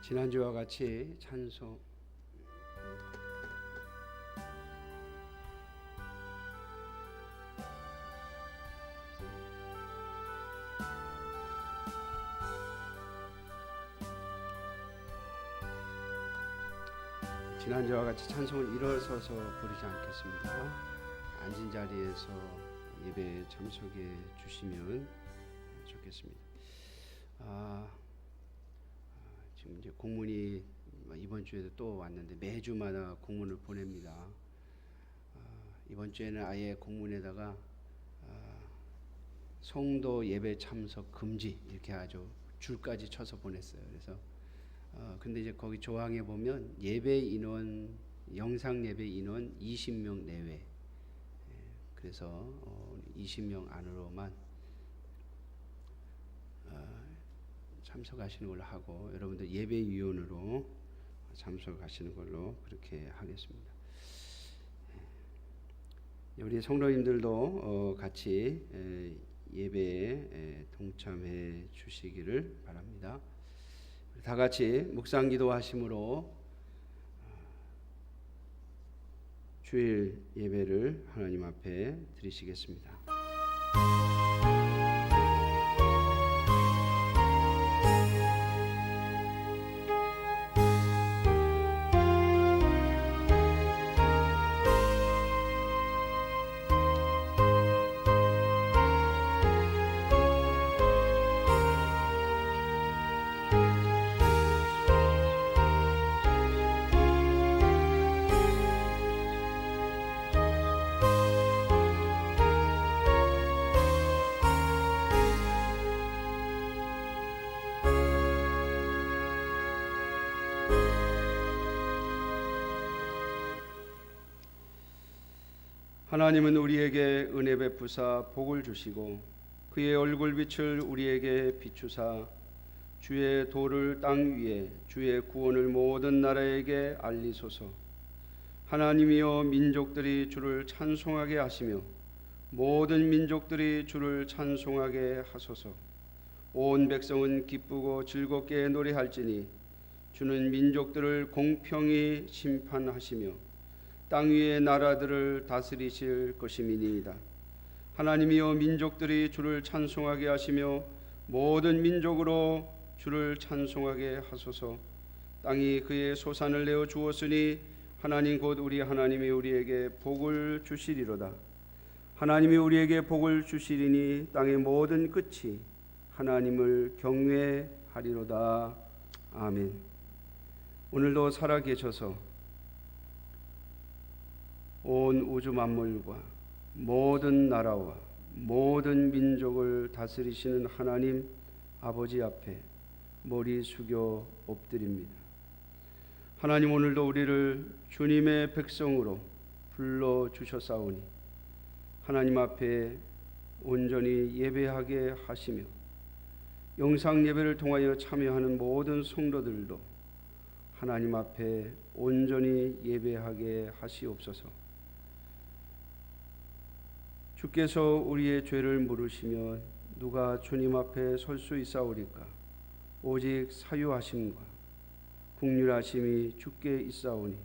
지난주와 같이 찬송 찬송을 일어서서 부르지 않겠습니다. 앉은 자리에서 예배에 참석해 주시면 좋겠습니다. 지금 이제 공문이 이번 주에도 또 왔는데 매주마다 공문을 보냅니다. 이번 주에는 아예 공문에다가 성도 예배 참석 금지 이렇게 아주 줄까지 쳐서 보냈어요. 그래서 근데 이제 거기 조항에 보면 예배 인원, 영상 예배 인원 20명 내외. 그래서 20명 안으로만 참석하시는 걸로 하고 여러분들 예배위원으로 참석하시는 걸로 그렇게 하겠습니다. 우리 성도님들도 같이 예배에 동참해 주시기를 바랍니다. 다 같이 묵상 기도하심으로 주일 예배를 하나님 앞에 드리시겠습니다. 하나님은 우리에게 은혜 베푸사 복을 주시고 그의 얼굴빛을 우리에게 비추사 주의 도를 땅 위에 주의 구원을 모든 나라에게 알리소서. 하나님이여 민족들이 주를 찬송하게 하시며 모든 민족들이 주를 찬송하게 하소서. 온 백성은 기쁘고 즐겁게 노래할지니 주는 민족들을 공평히 심판하시며 땅 위의 나라들을 다스리실 것임이니이다. 하나님이여 민족들이 주를 찬송하게 하시며 모든 민족으로 주를 찬송하게 하소서. 땅이 그의 소산을 내어 주었으니 하나님 곧 우리 하나님이 우리에게 복을 주시리로다. 하나님이 우리에게 복을 주시리니 땅의 모든 끝이 하나님을 경외하리로다. 아멘. 오늘도 살아계셔서 온 우주 만물과 모든 나라와 모든 민족을 다스리시는 하나님 아버지 앞에 머리 숙여 엎드립니다. 하나님, 오늘도 우리를 주님의 백성으로 불러주셨사오니 하나님 앞에 온전히 예배하게 하시며 영상 예배를 통하여 참여하는 모든 성도들도 하나님 앞에 온전히 예배하게 하시옵소서. 주께서 우리의 죄를 물으시면 누가 주님 앞에 설 수 있사오리까? 오직 사유하심과 긍휼하심이 주께 있사오니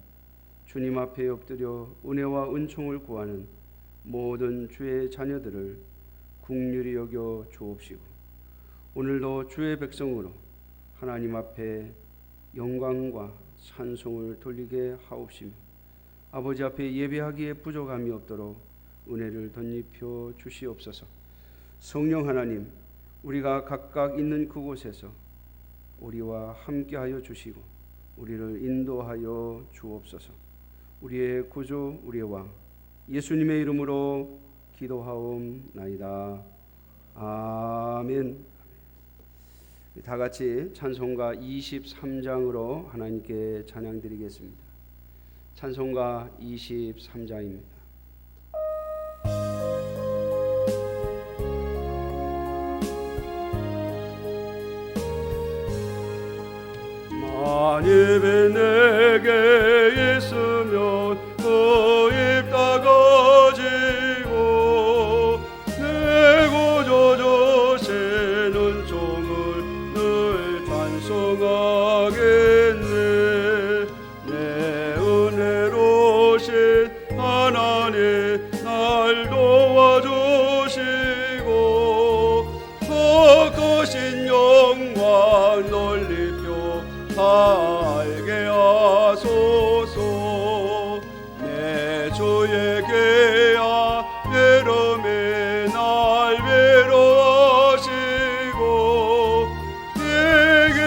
주님 앞에 엎드려 은혜와 은총을 구하는 모든 주의 자녀들을 긍휼히 여겨 주옵시고 오늘도 주의 백성으로 하나님 앞에 영광과 찬송을 돌리게 하옵시며 아버지 앞에 예배하기에 부족함이 없도록 은혜를 덧입혀 주시옵소서. 성령 하나님, 우리가 각각 있는 그곳에서 우리와 함께하여 주시고 우리를 인도하여 주옵소서. 우리의 구주, 우리의 왕 예수님의 이름으로 기도하옵나이다. 아멘. 다 같이 찬송가 23장으로 하나님께 찬양드리겠습니다. 찬송가 23장입니다. 만입이 내게 있으면 그 입 닦아지고 내 구주 주시는 종을 늘 찬송하게 살게 하소서. 내 주에게야 여름에 날 위로하시고 내게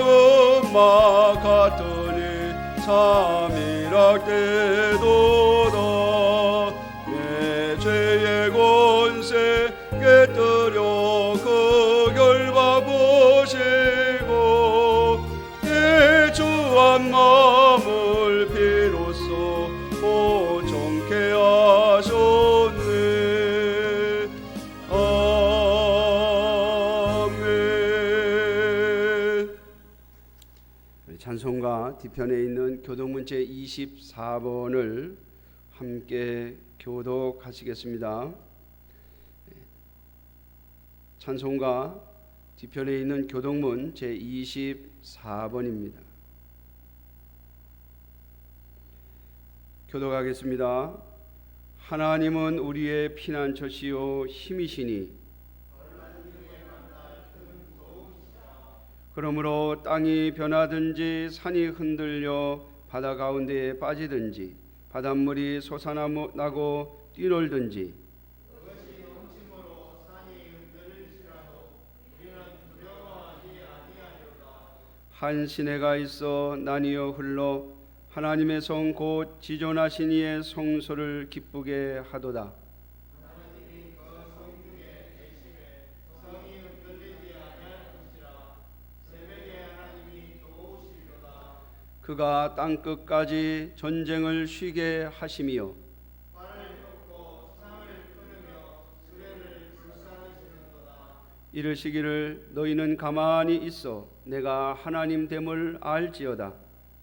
엄마 같으니 참이라 때도다. 내 죄의 권세 깨뜨려 그 결과 보시고 내 주한 마음을 비로소 온전케 하셨네. 아멘. 찬송가 뒤편에 있는 교독문 제24번을 함께 교독하시겠습니다. 찬송가 뒤편에 있는 교독문 제24번입니다. 교독하겠습니다. 하나님은 우리의 피난처시요 힘이시니 그러므로 땅이 변하든지 산이 흔들려 바다 가운데에 빠지든지 바닷물이 솟아나고 뛰놀든지 한 시내가 있어 나뉘어 흘러 하나님의 성 곧 지존하신 이의 성소를 기쁘게 하도다. 그가 땅 끝까지 전쟁을 쉬게 하심이요 이르시기를 너희는 가만히 있어 내가 하나님 됨을 알지어다.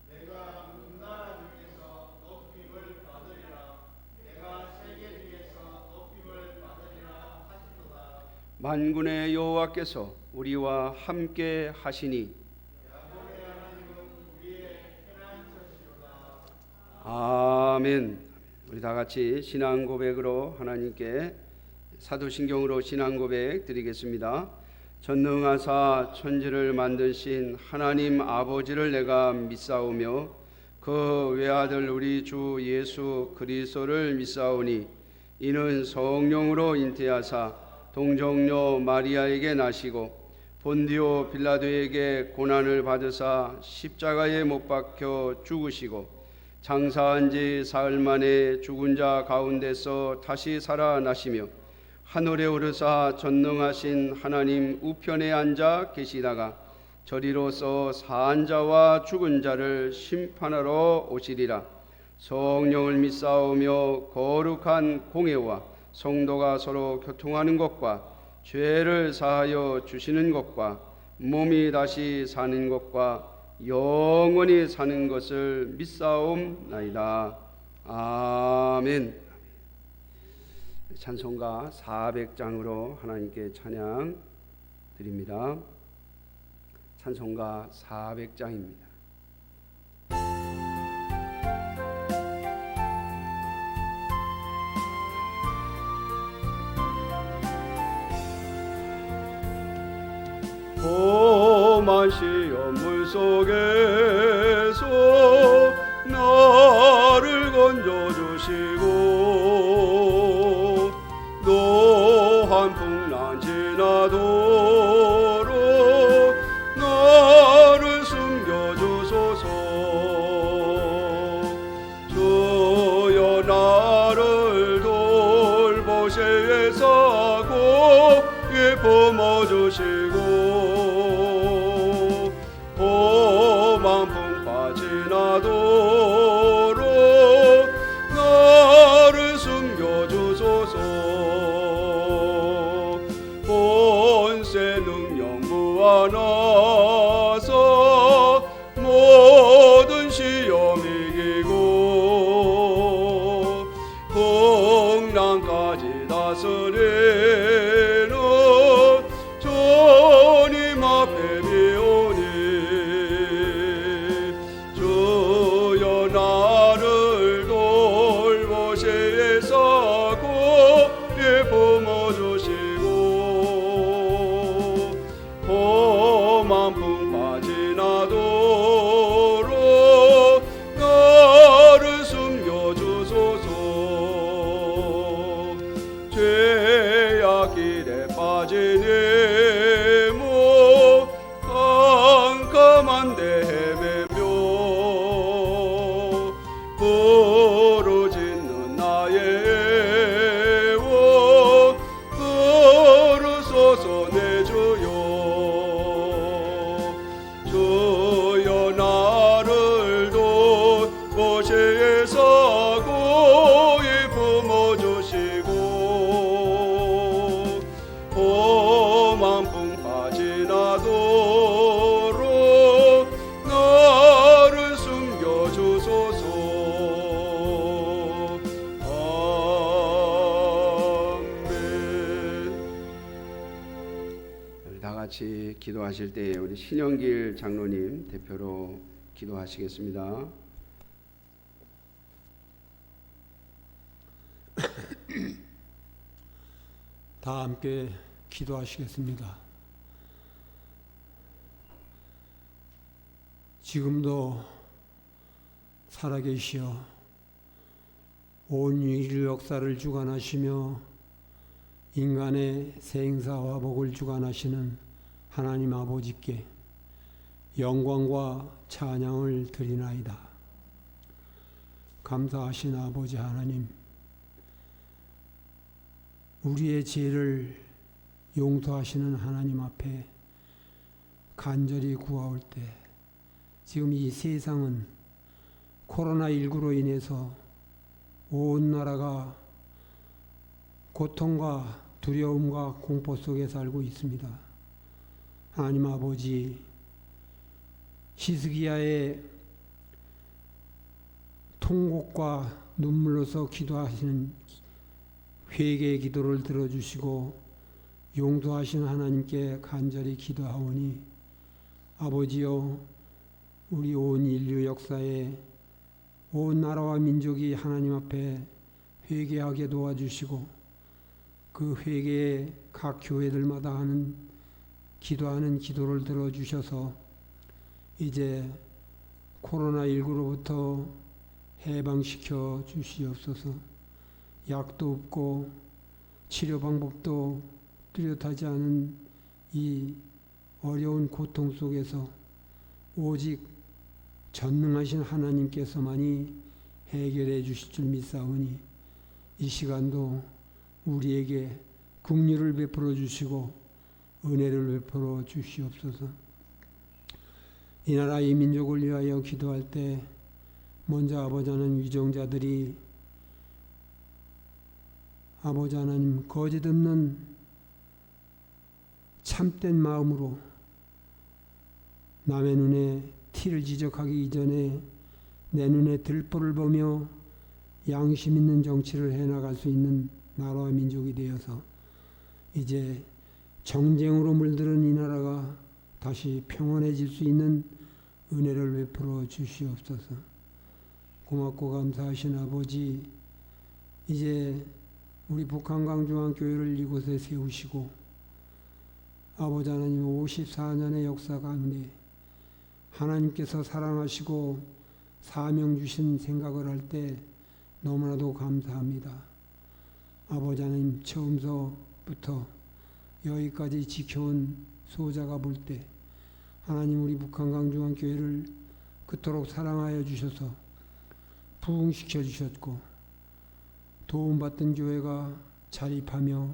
내가 문나라 중에서 높임을 받으리라. 내가 세계 중에서 높임을 받으리라 하시도다. 만군의 여호와께서 우리와 함께 하시니 야곱의 하나님은 우리의 피난처시로다. 아멘. 우리 다 같이 신앙 고백으로 하나님께 사도신경으로 신앙 고백 드리겠습니다. 전능하사 천지를 만드신 하나님 아버지를 내가 믿사오며 그 외아들 우리 주 예수 그리스도를 믿사오니 이는 성령으로 잉태하사 동정녀 마리아에게 나시고 본디오 빌라도에게 고난을 받으사 십자가에 못 박혀 죽으시고 장사한 지 사흘 만에 죽은 자 가운데서 다시 살아나시며 하늘에 오르사 전능하신 하나님 우편에 앉아 계시다가 저리로서 사한 자와 죽은 자를 심판하러 오시리라. 성령을 믿사오며 거룩한 공회와 성도가 서로 교통하는 것과 죄를 사하여 주시는 것과 몸이 다시 사는 것과 영원히 사는 것을 믿사옵나이다. 아멘. 찬송가 400장으로 하나님께 찬양 드립니다. 찬송가 400장입니다. 험한 시험 물속에서 나를 건져주시고 노한 풍랑 지나도록 나를 숨겨주소서. 주여 나를 돌보시에서 고이 품어주시고 험한 풍파 지나도록 나를 숨겨주소서. 본세 능력 무한하사 모든 시험 이기고 풍랑까지 다스리는 주님 앞에 비오니 주여 나를 돌보시에서 고이 품어주시고 험한 기도하실 때 우리 신영길 장로님 대표로 기도하시겠습니다. 다 함께 기도하시겠습니다. 지금도 살아계시어 온 인류 역사를 주관하시며 인간의 생사 화복을 주관하시는 하나님 아버지께 영광과 찬양을 드리나이다. 감사하신 아버지 하나님, 우리의 죄를 용서하시는 하나님 앞에 간절히 구하올 때 지금 이 세상은 코로나19로 인해서 온 나라가 고통과 두려움과 공포 속에 살고 있습니다. 하나님 아버지, 히스기야의 통곡과 눈물로서 기도하시는 회개의 기도를 들어주시고 용서하신 하나님께 간절히 기도하오니 아버지여, 우리 온 인류 역사에 온 나라와 민족이 하나님 앞에 회개하게 도와주시고 그 회개에 각 교회들마다 하는 기도하는 기도를 들어주셔서 이제 코로나19로부터 해방시켜 주시옵소서. 약도 없고 치료 방법도 뚜렷하지 않은 이 어려운 고통 속에서 오직 전능하신 하나님께서만이 해결해 주실 줄 믿사오니 이 시간도 우리에게 긍휼을 베풀어 주시고 은혜를 베풀어 주시옵소서. 이 나라 이 민족을 위하여 기도할 때 먼저 아버지 하나님, 위정자들이 아버지 하나님 거짓 없는 참된 마음으로 남의 눈에 티를 지적하기 이전에 내 눈에 들보를 보며 양심 있는 정치를 해나갈 수 있는 나라와 민족이 되어서 이제 정쟁으로 물들은 이 나라가 다시 평온해질 수 있는 은혜를 베풀어 주시옵소서. 고맙고 감사하신 아버지, 이제 우리 북한강중앙교회를 이곳에 세우시고 아버지 하나님 54년의 역사 가운데 하나님께서 사랑하시고 사명 주신 생각을 할 때 너무나도 감사합니다. 아버지 하나님, 처음서부터 여기까지 지켜온 소자가 볼 때 하나님 우리 북한강중앙교회를 그토록 사랑하여 주셔서 부흥시켜 주셨고 도움받던 교회가 자립하며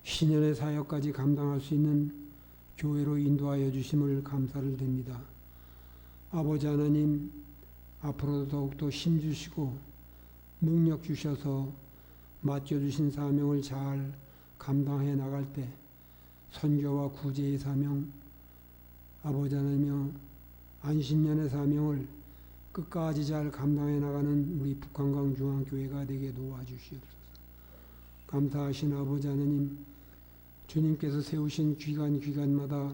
신년의 사역까지 감당할 수 있는 교회로 인도하여 주심을 감사를 드립니다. 아버지 하나님, 앞으로도 더욱더 힘주시고 능력 주셔서 맡겨주신 사명을 잘 감당해 나갈 때 선교와 구제의 사명, 아버지 하나님여 안식년의 사명을 끝까지 잘 감당해 나가는 우리 북한강중앙교회가 되게 도와주시옵소서. 감사하신 아버지 하나님, 주님께서 세우신 기관마다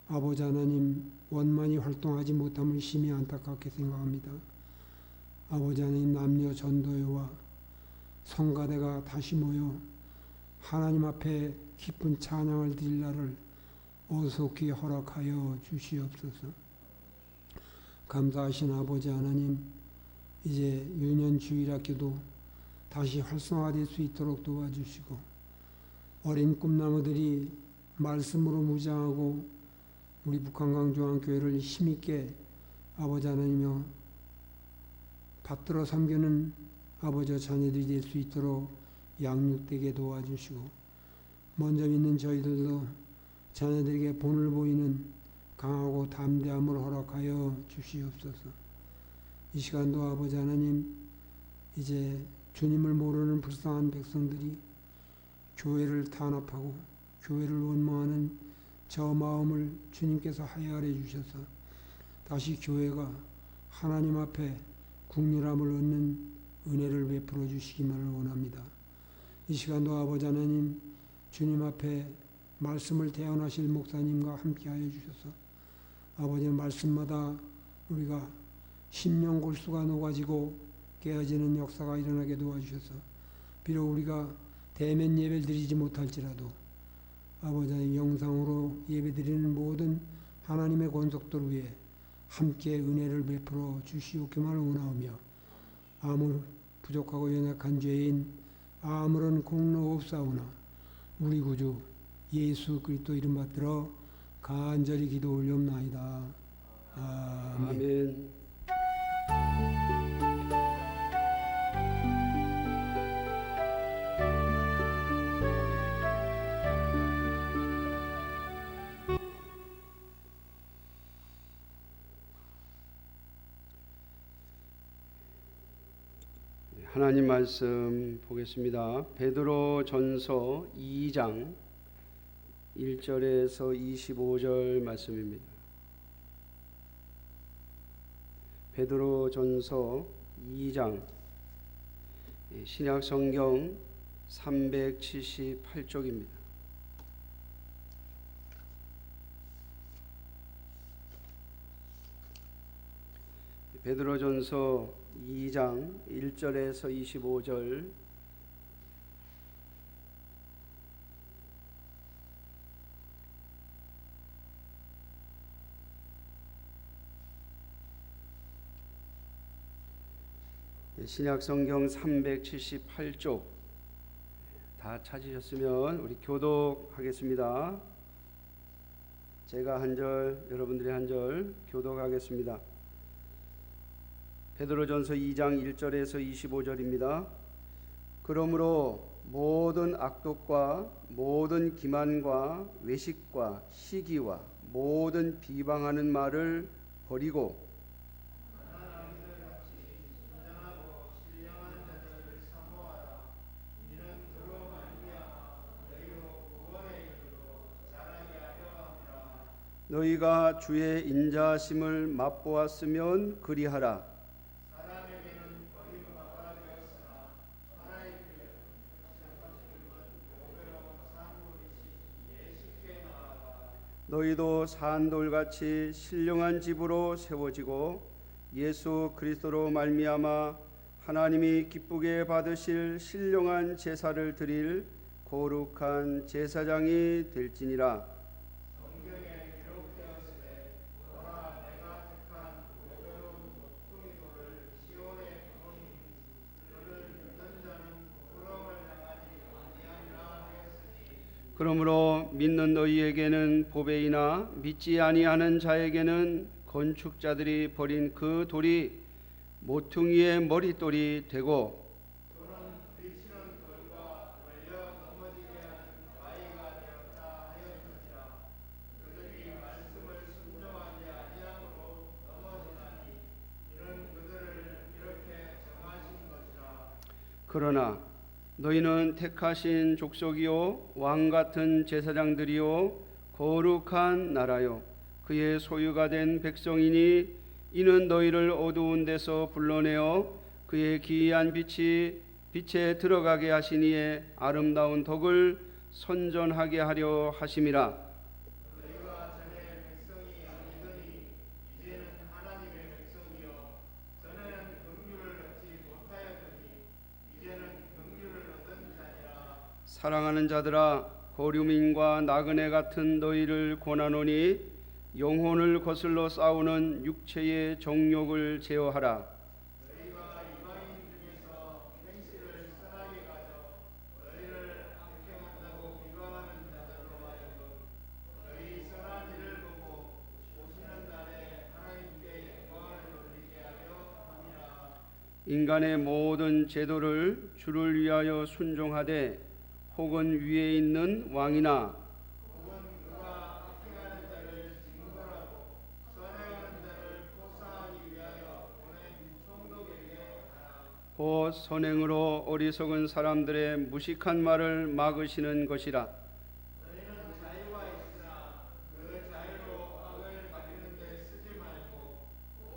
아버지 하나님 원만히 활동하지 못함을 심히 안타깝게 생각합니다. 아버지 하나님, 남녀 전도회와 성가대가 다시 모여 하나님 앞에 기쁜 찬양을 드릴 날을 어속히 허락하여 주시옵소서. 감사하신 아버지 하나님, 이제 유년 주일학교도 다시 활성화될 수 있도록 도와주시고 어린 꿈나무들이 말씀으로 무장하고 우리 북한강중앙교회를 힘있게 아버지 하나님여 받들어 섬기는 아버지 자녀들이 될 수 있도록 양육되게 도와주시고 먼저 믿는 저희들도 자녀들에게 본을 보이는 강하고 담대함을 허락하여 주시옵소서. 이 시간도 아버지 하나님, 이제 주님을 모르는 불쌍한 백성들이 교회를 탄압하고 교회를 원망하는 저 마음을 주님께서 하야하여 주셔서 다시 교회가 하나님 앞에 국률함을 얻는 은혜를 베풀어 주시기만을 원합니다. 이 시간도 아버지 하나님, 주님 앞에 말씀을 대언하실 목사님과 함께하여 주셔서 아버지의 말씀마다 우리가 심령 골수가 녹아지고 깨어지는 역사가 일어나게 도와주셔서 비록 우리가 대면 예배를 드리지 못할지라도 아버지의 영상으로 예배드리는 모든 하나님의 권속들 위에 함께 은혜를 베풀어 주시옵기만을 원하오며 아무 부족하고 연약한 죄인 아무런 공로 없사오나 우리 구주 예수 그리스도 이름 받들어 간절히 기도 올리옵나이다. 아멘. 아멘. 하나님 말씀 보겠습니다. 베드로 전서 2장 1절에서 25절 말씀입니다. 베드로 전서 2장 신약 성경 378쪽입니다. 베드로전서 2장 1절에서 25절 신약 성경 378쪽 다 찾으셨으면 우리 교독하겠습니다. 제가 한 절, 여러분들이 한 절 교독하겠습니다. 베드로전서 2장 1절에서 25절입니다. 그러므로 모든 악독과 모든 기만과 외식과 시기와 모든 비방하는 말을 버리고 너희가 주의 인자하심을 맛보았으면 그리하라. 너희도 산돌같이 신령한 집으로 세워지고 예수 그리스도로 말미암아 하나님이 기쁘게 받으실 신령한 제사를 드릴 거룩한 제사장이 될지니라. 그러므로 믿는 너희에게는 보배이나 믿지 아니하는 자에게는 건축자들이 버린 그 돌이 모퉁이의 머릿돌이 되고 그러나 너희는 택하신 족속이요 왕 같은 제사장들이요 거룩한 나라요 그의 소유가 된 백성이니 이는 너희를 어두운 데서 불러내어 그의 기이한 빛에 들어가게 하시니에 아름다운 덕을 선전하게 하려 하심이라. 사랑하는 자들아 거류민과 나그네 같은 너희를 권하노니 영혼을 거슬러 싸우는 육체의 정욕을 제어하라. 너희가 이방인 중에서 행실을 선하게 가져 너희를 악행한다고 비방하는 자들로 하여금 너희 선한 일을 보고 오시는 날에 하나님께 영광을 돌리게 하려 함이라. 인간의 모든 제도를 주를 위하여 순종하되 혹은 위에 있는 왕이나 혹은 그가 악행하는 자를 징벌하고 선행하는 자를 포사하기 위하여 보낸 총독에게 하라. 곧 선행으로 어리석은 사람들의 무식한 말을 막으시는 것이라. 너희는 자유가 있으나 그 자유로 악을 가리는 데 쓰지 말고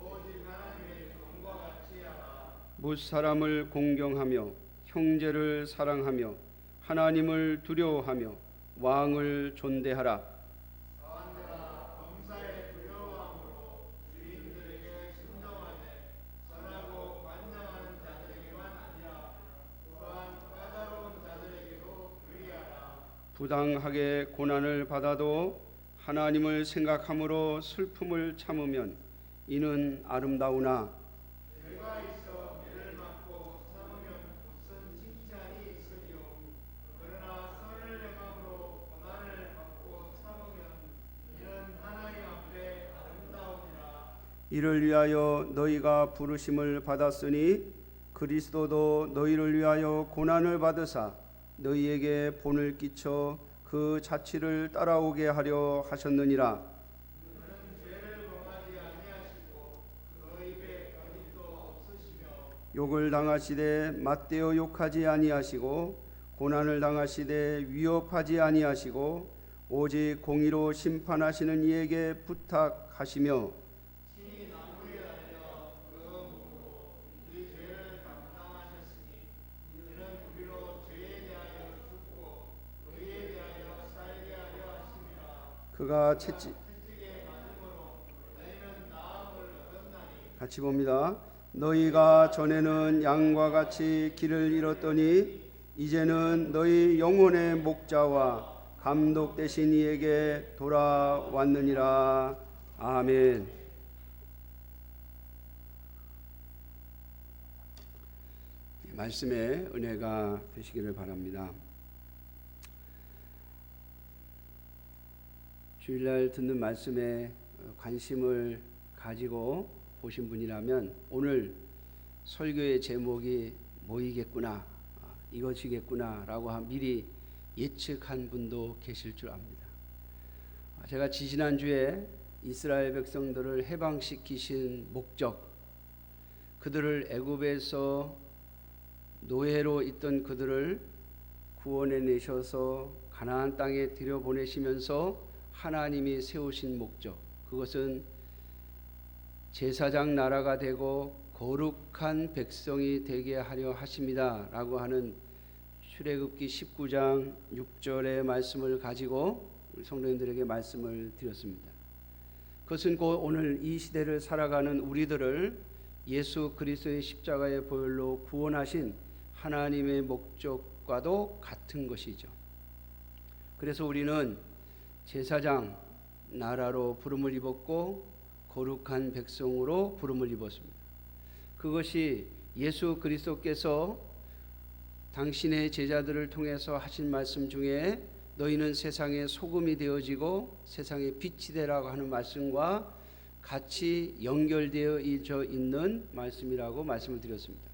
오직 하나님의 종과 같이 하라. 무사람을 공경하며 형제를 사랑하며 하나님을 두려워하며 왕을 존대하라. 사원들아 범사에 두려워함으로 주인들에게 순종하되 선하고 관장하는 자들에게만 아니라 또한 까다로운 자들에게도 유의하라. 부당하게 고난을 받아도 하나님을 생각함으로 슬픔을 참으면 이는 아름다우나 죄가 있어 매를 맞고 참으면 무슨 칭찬이 있으리요. 그러나 선을 행함으로 고난을 받고 참으면 이는 하나님 앞에 아름다우니라. 이를 위하여 너희가 부르심을 받았으니 그리스도도 너희를 위하여 고난을 받으사 너희에게 본을 끼쳐 그 자취를 따라오게 하려 하셨느니라. 그는 죄를 범하지 아니하시고 그 입에 거짓도 없으시며 욕을 당하시되 맞대어 욕하지 아니하시고 고난을 당하시되 위협하지 아니하시고 오직 공의로 심판하시는 이에게 부탁하시며 친히 나무에 달려 그 몸으로 우리 죄를 감당하셨으니 이는 우리로 죄에 대하여 죽고 의에 대하여 살게 하려 하심이라. 그가 채찍 채찍에 맞음으로 너희는 나음을 얻었나니 같이 봅니다. 너희가 전에는 양과 같이 길을 잃었더니 이제는 너희 영혼의 목자와 감독 되신 이에게 돌아왔느니라. 아멘. 말씀의 은혜가 되시기를 바랍니다. 주일날 듣는 말씀에 관심을 가지고 보신 분이라면 오늘 설교의 제목이 뭐이겠구나, 이것이겠구나 라고 미리 예측한 분도 계실 줄 압니다. 제가 지지난주에 이스라엘 백성들을 해방시키신 목적, 그들을 애굽에서 노예로 있던 그들을 구원해 내셔서 가나안 땅에 들여보내시면서 하나님이 세우신 목적, 그것은 제사장 나라가 되고 거룩한 백성이 되게 하려 하십니다 라고 하는 출애굽기 19장 6절의 말씀을 가지고 성도님들에게 말씀을 드렸습니다. 그것은 곧 오늘 이 시대를 살아가는 우리들을 예수 그리스도의 십자가의 보혈로 구원하신 하나님의 목적과도 같은 것이죠. 그래서 우리는 제사장 나라로 부름을 입었고 거룩한 백성으로 부름을 입었습니다. 그것이 예수 그리스도께서 당신의 제자들을 통해서 하신 말씀 중에 너희는 세상의 소금이 되어지고 세상의 빛이 되라고 하는 말씀과 같이 연결되어 있는 말씀이라고 말씀을 드렸습니다.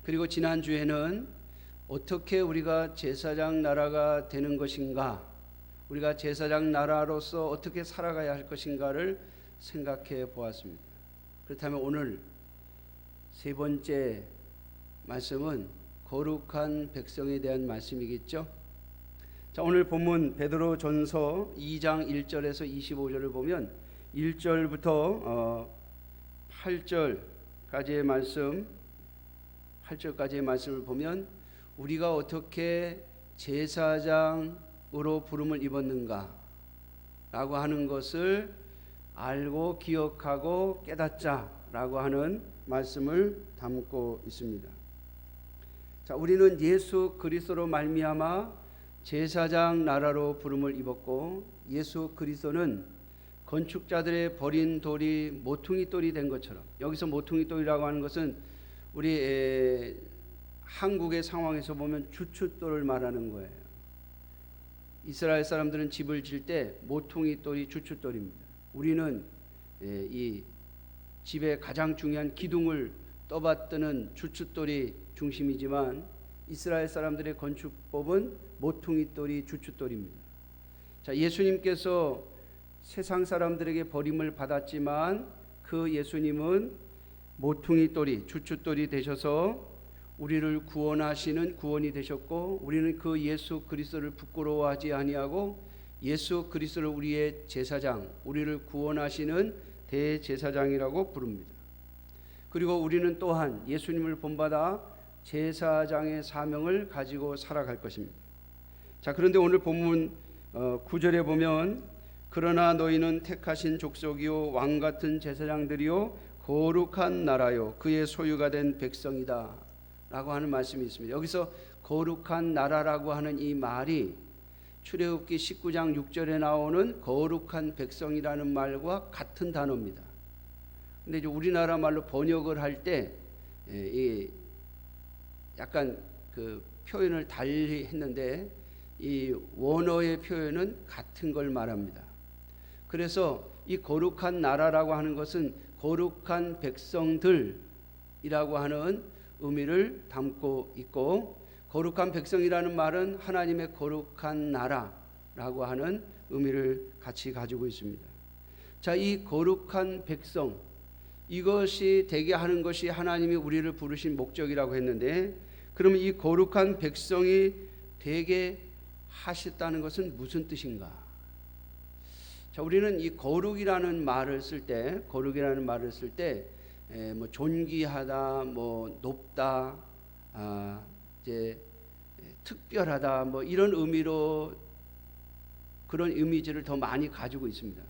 그리고 지난주에는 어떻게 우리가 제사장 나라가 되는 것인가, 우리가 제사장 나라로서 어떻게 살아가야 할 것인가를 생각해 보았습니다. 그렇다면 오늘 세 번째 말씀은 거룩한 백성에 대한 말씀이겠죠. 자, 오늘 본문 베드로전서 2장 1절에서 25절을 보면 1절부터 8절까지의 말씀을 보면 우리가 어떻게 제사장으로 부름을 입었는가 라고 하는 것을 알고 기억하고 깨닫자라고 하는 말씀을 담고 있습니다. 자, 우리는 예수 그리스도로 말미암아 제사장 나라로 부름을 입었고 예수 그리스도는 건축자들의 버린 돌이 모퉁이 돌이 된 것처럼, 여기서 모퉁이 돌이라고 하는 것은 우리 한국의 상황에서 보면 주춧돌을 말하는 거예요. 이스라엘 사람들은 집을 지을 때 모퉁이 돌이 주춧돌입니다. 우리는 이 집의 가장 중요한 기둥을 떠받드는 주춧돌이 중심이지만 이스라엘 사람들의 건축법은 모퉁이 돌이 주춧돌입니다. 자, 예수님께서 세상 사람들에게 버림을 받았지만 그 예수님은 모퉁이 돌이 주춧돌이 되셔서 우리를 구원하시는 구원이 되셨고, 우리는 그 예수 그리스도를 부끄러워하지 아니하고 예수 그리스도를 우리의 제사장, 우리를 구원하시는 대제사장이라고 부릅니다. 그리고 우리는 또한 예수님을 본받아 제사장의 사명을 가지고 살아갈 것입니다. 자, 그런데 오늘 본문 9절에 보면 그러나 너희는 택하신 족속이요 왕 같은 제사장들이요 거룩한 나라요 그의 소유가 된 백성이다 라고 하는 말씀이 있습니다. 여기서 거룩한 나라라고 하는 이 말이 출애굽기 19장 6절에 나오는 거룩한 백성이라는 말과 같은 단어입니다. 근데 이제 우리나라 말로 번역을 할 때 약간 그 표현을 달리 했는데 이 원어의 표현은 같은 걸 말합니다. 그래서 이 거룩한 나라라고 하는 것은 거룩한 백성들이라고 하는 의미를 담고 있고, 거룩한 백성이라는 말은 하나님의 거룩한 나라라고 하는 의미를 같이 가지고 있습니다. 자, 이 거룩한 백성, 이것이 되게 하는 것이 하나님이 우리를 부르신 목적이라고 했는데, 그러면 이 거룩한 백성이 되게 하셨다는 것은 무슨 뜻인가? 자, 우리는 이 거룩이라는 말을 쓸 때, 뭐 존귀하다, 뭐 높다, 이제 특별하다, 뭐 이런 의미로 그런 이미지를 더 많이 가지고 있습니다.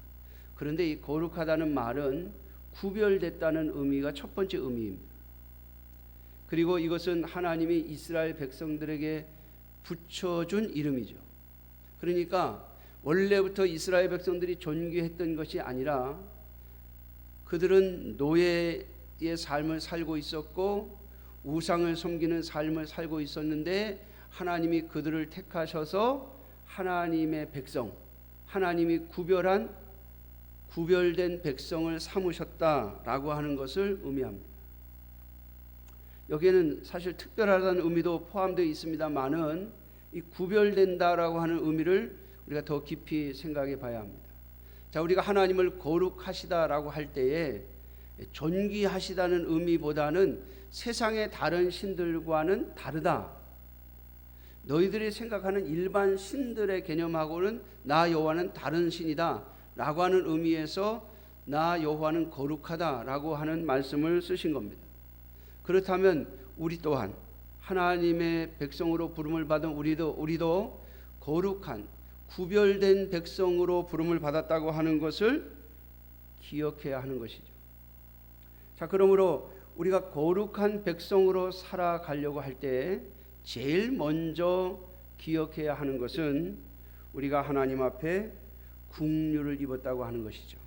그런데 이 거룩하다는 말은 구별됐다는 의미가 첫 번째 의미입니다. 그리고 이것은 하나님이 이스라엘 백성들에게 붙여준 이름이죠. 그러니까 원래부터 이스라엘 백성들이 존귀했던 것이 아니라 그들은 노예의 삶을 살고 있었고 우상을 섬기는 삶을 살고 있었는데 하나님이 그들을 택하셔서 하나님의 백성, 하나님이 구별된 백성을 삼으셨다라고 하는 것을 의미합니다. 여기에는 사실 특별하다는 의미도 포함되어 있습니다만은 이 구별된다라고 하는 의미를 우리가 더 깊이 생각해 봐야 합니다. 자, 우리가 하나님을 거룩하시다라고 할 때에 존귀하시다는 의미보다는 세상의 다른 신들과는 다르다. 너희들이 생각하는 일반 신들의 개념하고는 나 여호와는 다른 신이다 라고 하는 의미에서 나 여호와는 거룩하다라고 하는 말씀을 쓰신 겁니다. 그렇다면 우리 또한 하나님의 백성으로 부름을 받은 우리도 거룩한 구별된 백성으로 부름을 받았다고 하는 것을 기억해야 하는 것이죠. 자, 그러므로 우리가 거룩한 백성으로 살아가려고 할 때 제일 먼저 기억해야 하는 것은 우리가 하나님 앞에 국류를 입었다고 하는 것이죠.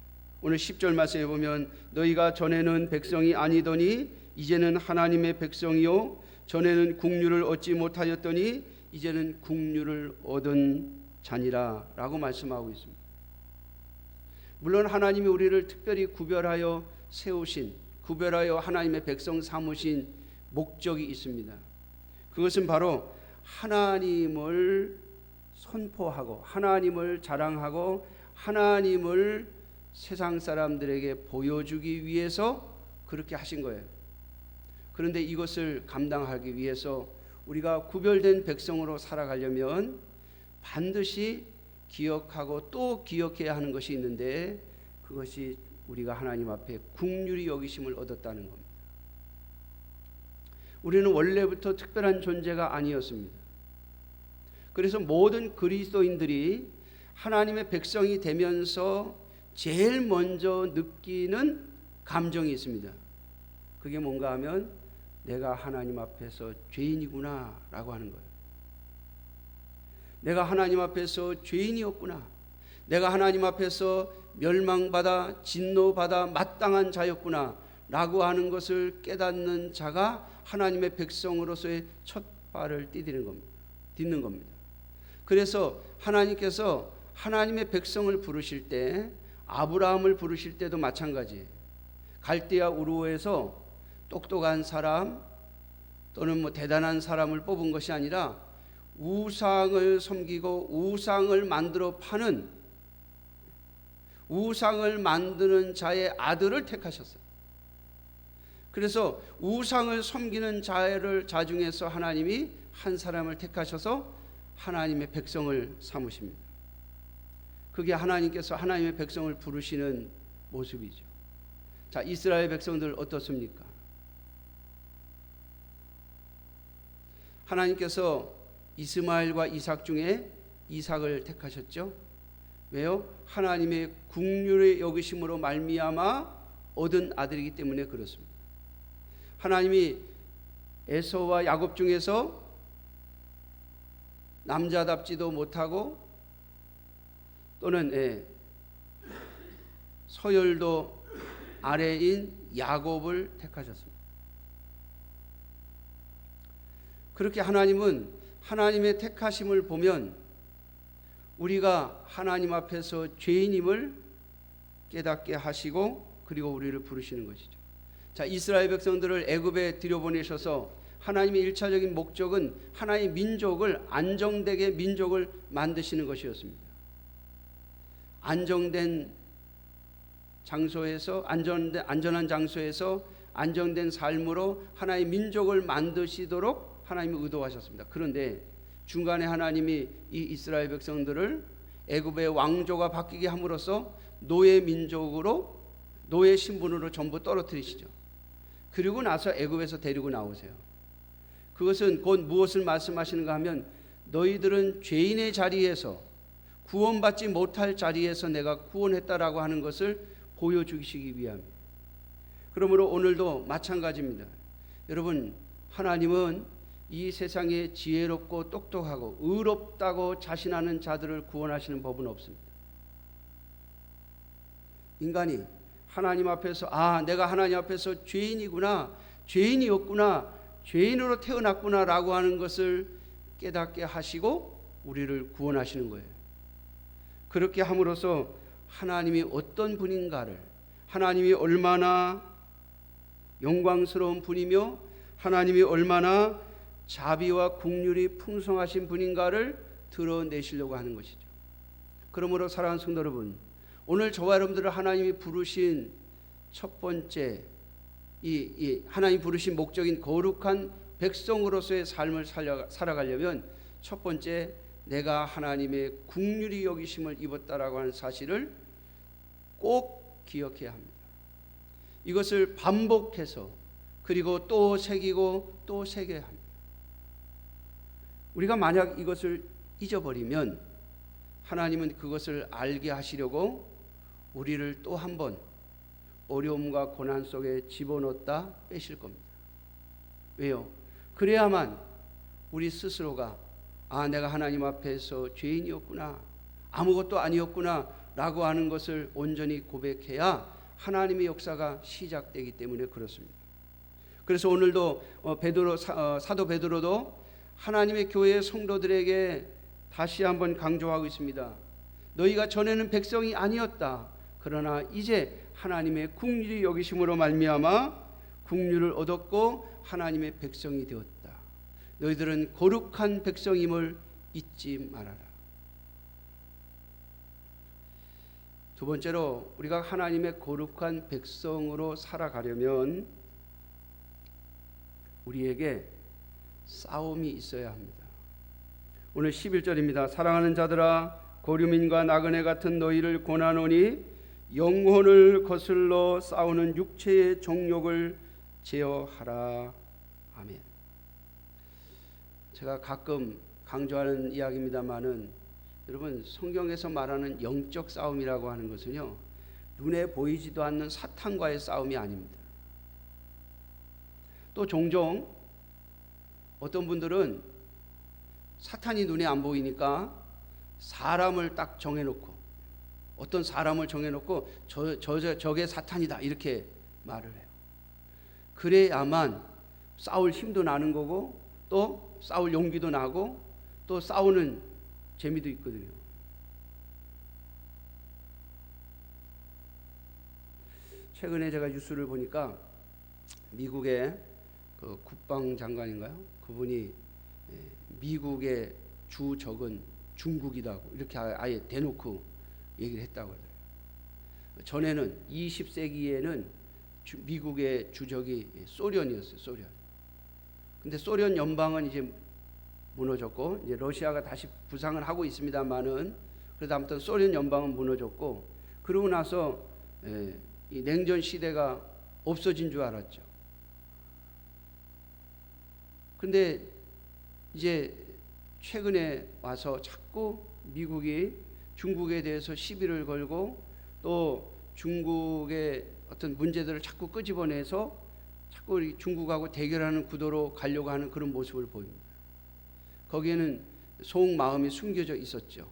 오늘 10절 말씀에 보면 너희가 전에는 백성이 아니더니 이제는 하나님의 백성이요 전에는 국류를 얻지 못하였더니 이제는 국류를 얻은 자니라 라고 말씀하고 있습니다. 물론 하나님이 우리를 특별히 구별하여 세우신, 구별하여 하나님의 백성 삼으신 목적이 있습니다. 그것은 바로 하나님을 선포하고 하나님을 자랑하고 하나님을 세상 사람들에게 보여주기 위해서 그렇게 하신 거예요. 그런데 이것을 감당하기 위해서 우리가 구별된 백성으로 살아가려면 반드시 기억하고 또 기억해야 하는 것이 있는데, 그것이 우리가 하나님 앞에 긍휼히 여기심을 얻었다는 겁니다. 우리는 원래부터 특별한 존재가 아니었습니다. 그래서 모든 그리스도인들이 하나님의 백성이 되면서 제일 먼저 느끼는 감정이 있습니다. 그게 뭔가 하면 내가 하나님 앞에서 죄인이구나 라고 하는 거예요. 내가 하나님 앞에서 죄인이었구나. 내가 하나님 앞에서 멸망받아 진노받아 마땅한 자였구나 라고 하는 것을 깨닫는 자가 하나님의 백성으로서의 첫 발을 딛는 겁니다. 그래서 하나님께서 하나님의 백성을 부르실 때, 아브라함을 부르실 때도 마찬가지예요. 갈대아 우르에서 똑똑한 사람 또는 뭐 대단한 사람을 뽑은 것이 아니라 우상을 섬기고 우상을 만들어 파는, 우상을 만드는 자의 아들을 택하셨어요. 그래서 우상을 섬기는 자 중에서 하나님이 한 사람을 택하셔서 하나님의 백성을 삼으십니다. 그게 하나님께서 하나님의 백성을 부르시는 모습이죠. 자, 이스라엘 백성들 어떻습니까? 하나님께서 이스마엘과 이삭 중에 이삭을 택하셨죠? 왜요? 하나님의 긍휼의 여기심으로 말미암아 얻은 아들이기 때문에 그렇습니다. 하나님이 에서와 야곱 중에서 남자답지도 못하고 또는 서열도 아래인 야곱을 택하셨습니다. 그렇게 하나님은 하나님의 택하심을 보면 우리가 하나님 앞에서 죄인임을 깨닫게 하시고 그리고 우리를 부르시는 것이죠. 자, 이스라엘 백성들을 애굽에 들여보내셔서 하나님의 일차적인 목적은 하나님의 민족을 안정되게 민족을 만드시는 것이었습니다. 안정된 장소에서 안전한 장소에서 안정된 삶으로 하나님의 민족을 만드시도록 하나님이 의도하셨습니다. 그런데 중간에 하나님이 이 이스라엘 백성들을 애굽의 왕조가 바뀌게 함으로써 노예 민족으로 노예 신분으로 전부 떨어뜨리시죠. 그리고 나서 애굽에서 데리고 나오세요. 그것은 곧 무엇을 말씀하시는가 하면 너희들은 죄인의 자리에서 구원받지 못할 자리에서 내가 구원했다라고 하는 것을 보여주시기 위함입니다. 그러므로 오늘도 마찬가지입니다. 여러분, 하나님은 이 세상에 지혜롭고 똑똑하고 의롭다고 자신하는 자들을 구원하시는 법은 없습니다. 인간이 하나님 앞에서 내가 하나님 앞에서 죄인이구나, 죄인이었구나, 죄인으로 태어났구나 라고 하는 것을 깨닫게 하시고 우리를 구원하시는 거예요. 그렇게 함으로써 하나님이 어떤 분인가를, 하나님이 얼마나 영광스러운 분이며 하나님이 얼마나 자비와 긍휼이 풍성하신 분인가를 드러내시려고 하는 것이죠. 그러므로 사랑하는 성도 여러분, 오늘 저와 여러분들을 하나님이 부르신 첫 번째 이 하나님 부르신 목적인 거룩한 백성으로서의 삶을 살아가려면 첫 번째, 내가 하나님의 긍휼히 여기심을 입었다라고 하는 사실을 꼭 기억해야 합니다. 이것을 반복해서 그리고 또 새기고 또 새겨야 합니다. 우리가 만약 이것을 잊어버리면 하나님은 그것을 알게 하시려고 우리를 또 한 번 어려움과 고난 속에 집어넣었다 빼실 겁니다. 왜요? 그래야만 우리 스스로가 내가 하나님 앞에서 죄인이었구나, 아무것도 아니었구나 라고 하는 것을 온전히 고백해야 하나님의 역사가 시작되기 때문에 그렇습니다. 그래서 오늘도 사도 베드로도 하나님의 교회의 성도들에게 다시 한번 강조하고 있습니다. 너희가 전에는 백성이 아니었다. 그러나 이제 하나님의 긍휼히 여기심으로 말미암아 긍휼을 얻었고 하나님의 백성이 되었다. 너희들은 거룩한 백성임을 잊지 말아라. 두 번째로, 우리가 하나님의 거룩한 백성으로 살아가려면 우리에게 싸움이 있어야 합니다. 오늘 11절입니다. 사랑하는 자들아, 고류민과 나그네 같은 너희를 권하노니 영혼을 거슬러 싸우는 육체의 정욕을 제어하라. 아멘. 제가 가끔 강조하는 이야기입니다만은 여러분, 성경에서 말하는 영적 싸움이라고 하는 것은요, 눈에 보이지도 않는 사탄과의 싸움이 아닙니다. 또 종종 어떤 분들은 사탄이 눈에 안 보이니까 사람을 딱 정해놓고, 어떤 사람을 정해놓고 저게 사탄이다 이렇게 말을 해요. 그래야만 싸울 힘도 나는 거고 또 싸울 용기도 나고 또 싸우는 재미도 있거든요. 최근에 제가 뉴스를 보니까 미국의 그 국방장관인가요? 그분이 미국의 주 적은 중국이라고 이렇게 아예 대놓고 얘기를 했다고 하더라고요. 전에는 20세기에는 미국의 주적이 소련이었어요. 소련. 근데 소련 연방은 이제 무너졌고 이제 러시아가 다시 부상을 하고 있습니다만은 그래도 아무튼 소련 연방은 무너졌고, 그러고 나서 이 냉전 시대가 없어진 줄 알았죠. 근데 이제 최근에 와서 자꾸 미국이 중국에 대해서 시비를 걸고 또 중국의 어떤 문제들을 자꾸 끄집어내서 자꾸 중국하고 대결하는 구도로 가려고 하는 그런 모습을 보입니다. 거기에는 속마음이 숨겨져 있었죠.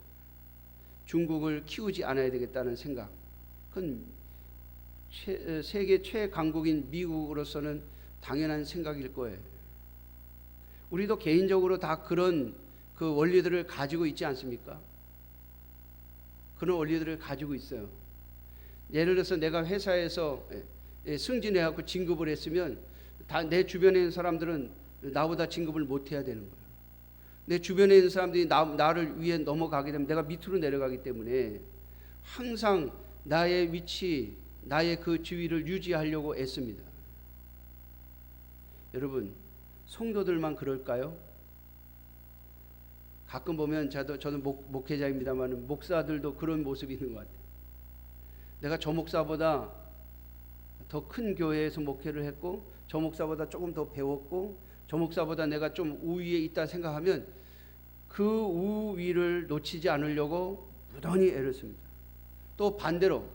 중국을 키우지 않아야 되겠다는 생각. 그건 세계 최강국인 미국으로서는 당연한 생각일 거예요. 우리도 개인적으로 다 그런 그 원리들을 가지고 있지 않습니까? 그런 원리들을 가지고 있어요. 예를 들어서 내가 회사에서 승진해갖고 진급을 했으면 다 내 주변에 있는 사람들은 나보다 진급을 못 해야 되는 거예요. 내 주변에 있는 사람들이 나를 위해 넘어가게 되면 내가 밑으로 내려가기 때문에 항상 나의 위치, 나의 그 지위를 유지하려고 애씁니다. 여러분, 성도들만 그럴까요? 가끔 보면 저는 목회자입니다만 목사들도 그런 모습이 있는 것 같아요. 내가 저 목사보다 더 큰 교회에서 목회를 했고 저 목사보다 조금 더 배웠고 저 목사보다 내가 좀 우위에 있다 생각하면 그 우위를 놓치지 않으려고 무던히 애를 씁니다. 또 반대로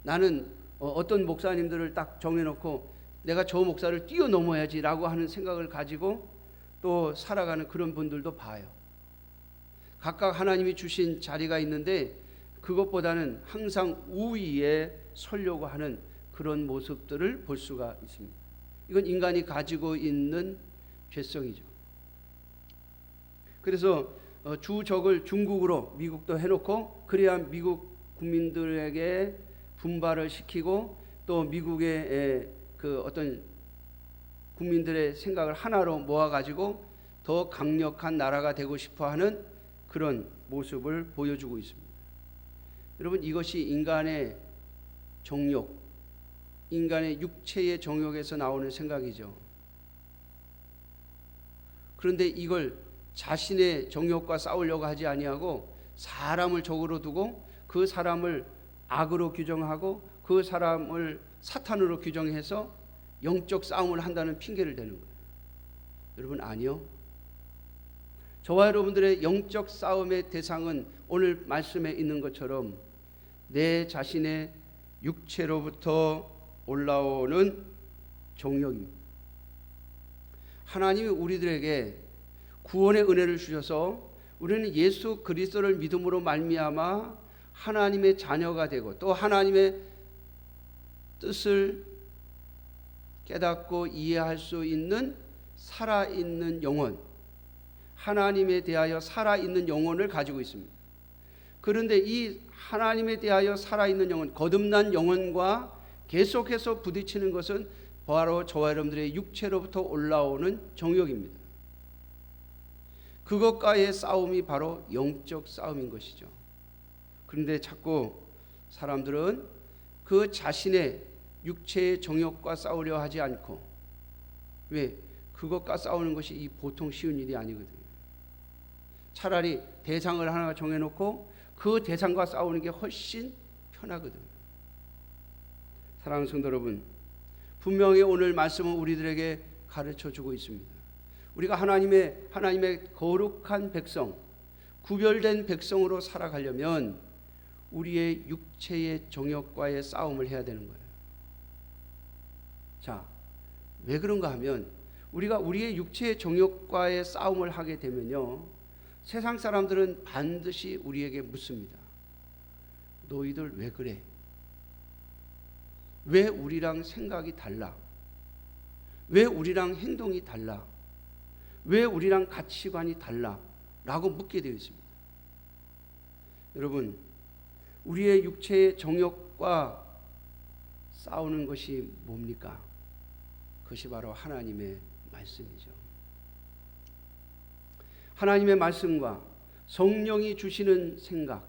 나는 어떤 목사님들을 딱 정해놓고 내가 저 목사를 뛰어넘어야지라고 하는 생각을 가지고 또 살아가는 그런 분들도 봐요. 각각 하나님이 주신 자리가 있는데 그것보다는 항상 우위에 서려고 하는 그런 모습들을 볼 수가 있습니다. 이건 인간이 가지고 있는 죄성이죠. 그래서 주적을 중국으로 미국도 해놓고 그래야 미국 국민들에게 분발을 시키고 또 미국의 그 어떤 국민들의 생각을 하나로 모아가지고 더 강력한 나라가 되고 싶어하는 그런 모습을 보여주고 있습니다. 여러분, 이것이 인간의 정욕, 인간의 육체의 정욕에서 나오는 생각이죠. 그런데 이걸 자신의 정욕과 싸우려고 하지 아니하고 사람을 적으로 두고 그 사람을 악으로 규정하고 그 사람을 사탄으로 규정해서 영적 싸움을 한다는 핑계를 대는 거예요. 여러분, 아니요. 저와 여러분들의 영적 싸움의 대상은 오늘 말씀에 있는 것처럼 내 자신의 육체로부터 올라오는 정욕입니다. 하나님이 우리들에게 구원의 은혜를 주셔서 우리는 예수 그리스도를 믿음으로 말미암아 하나님의 자녀가 되고 또 하나님의 뜻을 깨닫고 이해할 수 있는 살아있는 영혼, 하나님에 대하여 살아있는 영혼을 가지고 있습니다. 그런데 이 하나님에 대하여 살아있는 영혼, 거듭난 영혼과 계속해서 부딪히는 것은 바로 저와 여러분들의 육체로부터 올라오는 정욕입니다. 그것과의 싸움이 바로 영적 싸움인 것이죠. 그런데 자꾸 사람들은 그 자신의 육체의 정욕과 싸우려 하지 않고, 왜? 그것과 싸우는 것이 이 보통 쉬운 일이 아니거든요. 차라리 대상을 하나 정해놓고 그 대상과 싸우는 게 훨씬 편하거든요. 사랑하는 성도 여러분, 분명히 오늘 말씀은 우리들에게 가르쳐주고 있습니다. 우리가 하나님의 거룩한 백성, 구별된 백성으로 살아가려면 우리의 육체의 정욕과의 싸움을 해야 되는 거예요. 자, 왜 그런가 하면 우리가 우리의 육체의 정욕과의 싸움을 하게 되면요, 세상 사람들은 반드시 우리에게 묻습니다. 너희들 왜 그래? 왜 우리랑 생각이 달라? 왜 우리랑 행동이 달라? 왜 우리랑 가치관이 달라? 라고 묻게 되어 있습니다. 여러분, 우리의 육체의 정욕과 싸우는 것이 뭡니까? 그것이 바로 하나님의 말씀이죠. 하나님의 말씀과 성령이 주시는 생각,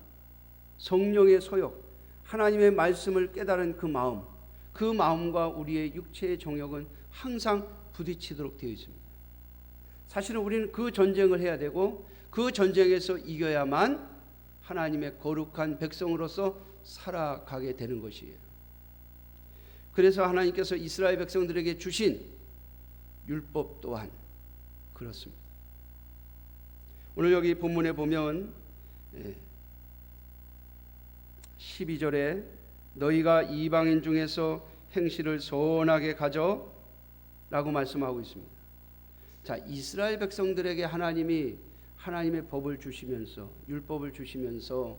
성령의 소욕, 하나님의 말씀을 깨달은 그 마음과 우리의 육체의 정욕은 항상 부딪히도록 되어 있습니다. 사실은 우리는 그 전쟁을 해야 되고 그 전쟁에서 이겨야만 하나님의 거룩한 백성으로서 살아가게 되는 것이에요. 그래서 하나님께서 이스라엘 백성들에게 주신 율법 또한 그렇습니다. 오늘 여기 본문에 보면 12절에 너희가 이방인 중에서 행실을 선하게 가져 라고 말씀하고 있습니다. 자, 이스라엘 백성들에게 하나님이 하나님의 법을 주시면서 율법을 주시면서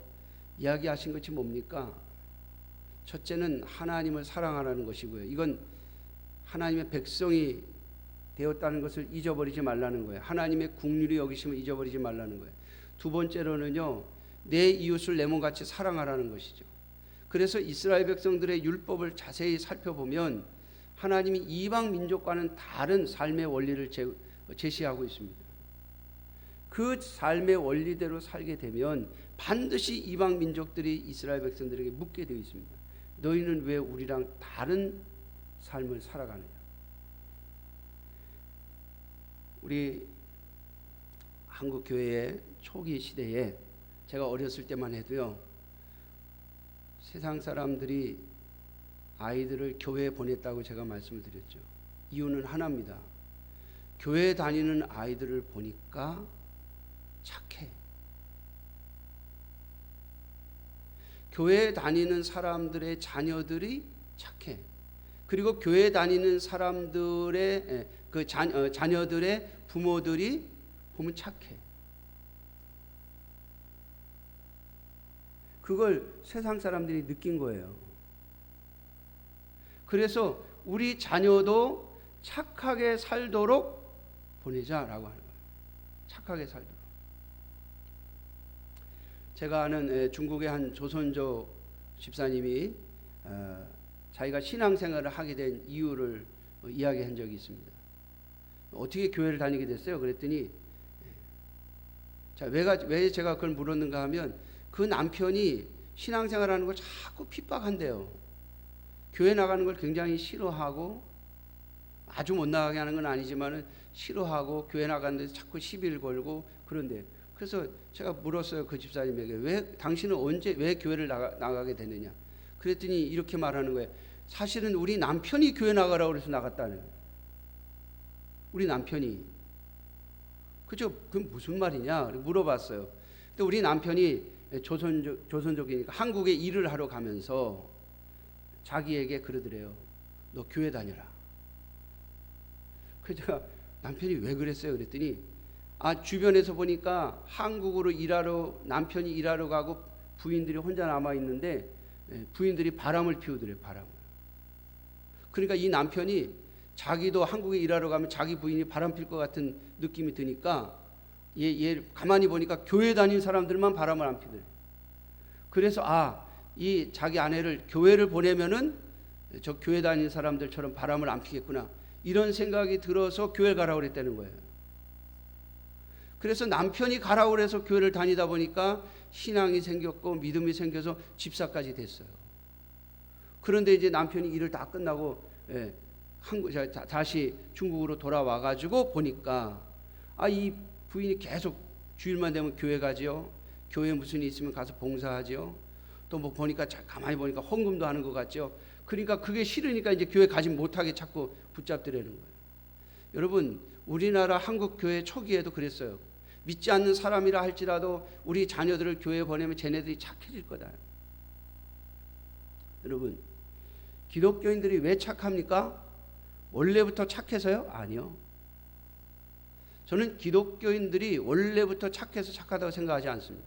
이야기하신 것이 뭡니까? 첫째는 하나님을 사랑하라는 것이고요. 이건 하나님의 백성이 되었다는 것을 잊어버리지 말라는 거예요. 하나님의 국률이 여기심을 잊어버리지 말라는 거예요. 두 번째로는요, 내 이웃을 내 몸같이 사랑하라는 것이죠. 그래서 이스라엘 백성들의 율법을 자세히 살펴보면 하나님이 이방 민족과는 다른 삶의 원리를 제시하고 있습니다. 그 삶의 원리대로 살게 되면 반드시 이방 민족들이 이스라엘 백성들에게 묻게 되어 있습니다. 너희는 왜 우리랑 다른 삶을 살아가느냐? 우리 한국 교회의 초기 시대에 제가 어렸을 때만 해도요, 세상 사람들이 아이들을 교회에 보냈다고 제가 말씀을 드렸죠. 이유는 하나입니다. 교회 다니는 아이들을 보니까 착해. 교회 다니는 사람들의 자녀들이 착해. 그리고 교회 다니는 사람들의 자녀들의 부모들이 보면 착해. 그걸 세상 사람들이 느낀 거예요. 그래서 우리 자녀도 착하게 살도록 보내자라고 하는 거예요. 착하게 살도록. 제가 아는 중국의 한 조선족 집사님이 자기가 신앙생활을 하게 된 이유를 이야기한 적이 있습니다. 어떻게 교회를 다니게 됐어요? 그랬더니 자, 왜 제가 그걸 물었는가 하면 그 남편이 신앙생활하는 걸 자꾸 핍박한대요. 교회 나가는 걸 굉장히 싫어하고, 아주 못 나가게 하는 건 아니지만은 싫어하고, 교회 나가는 데서 자꾸 시비를 걸고 그런데, 그래서 제가 물었어요. 그 집사님에게 왜 당신은 왜 교회를 나가게 되느냐? 그랬더니 이렇게 말하는 거예요. 사실은 우리 남편이 교회 나가라고 그래서 나갔다는 거예요. 우리 남편이. 그죠? 그건 무슨 말이냐? 물어봤어요. 근데 우리 남편이 조선족이니까 한국에 일을 하러 가면서 자기에게 그러더래요. 너 교회 다녀라. 그래서 제가 남편이 왜 그랬어요? 그랬더니 주변에서 보니까 한국으로 남편이 일하러 가고 부인들이 혼자 남아 있는데 부인들이 바람을 피우더래요. 바람을. 그러니까 이 남편이 자기도 한국에 일하러 가면 자기 부인이 바람 필 것 같은 느낌이 드니까 얘 가만히 보니까 교회 다니는 사람들만 바람을 안 피더래요. 그래서 이 자기 아내를 교회를 보내면은 저 교회 다니는 사람들처럼 바람을 안 피겠구나, 이런 생각이 들어서 교회를 가라고 그랬다는 거예요. 그래서 남편이 가라고 그래서 교회를 다니다 보니까 신앙이 생겼고 믿음이 생겨서 집사까지 됐어요. 그런데 이제 남편이 일을 다 끝나고 다시 중국으로 돌아와 가지고 보니까 이 부인이 계속 주일만 되면 교회 가지요. 교회에 무슨 일 있으면 가서 봉사하지요. 또 뭐 보니까 가만히 보니까 헌금도 하는 것 같죠. 그러니까 그게 싫으니까 이제 교회 가지 못하게 자꾸 붙잡더라는 거예요. 여러분, 우리나라 한국 교회 초기에도 그랬어요. 믿지 않는 사람이라 할지라도 우리 자녀들을 교회에 보내면 쟤네들이 착해질 거다. 여러분, 기독교인들이 왜 착합니까? 원래부터 착해서요? 아니요. 저는 기독교인들이 원래부터 착해서 착하다고 생각하지 않습니다.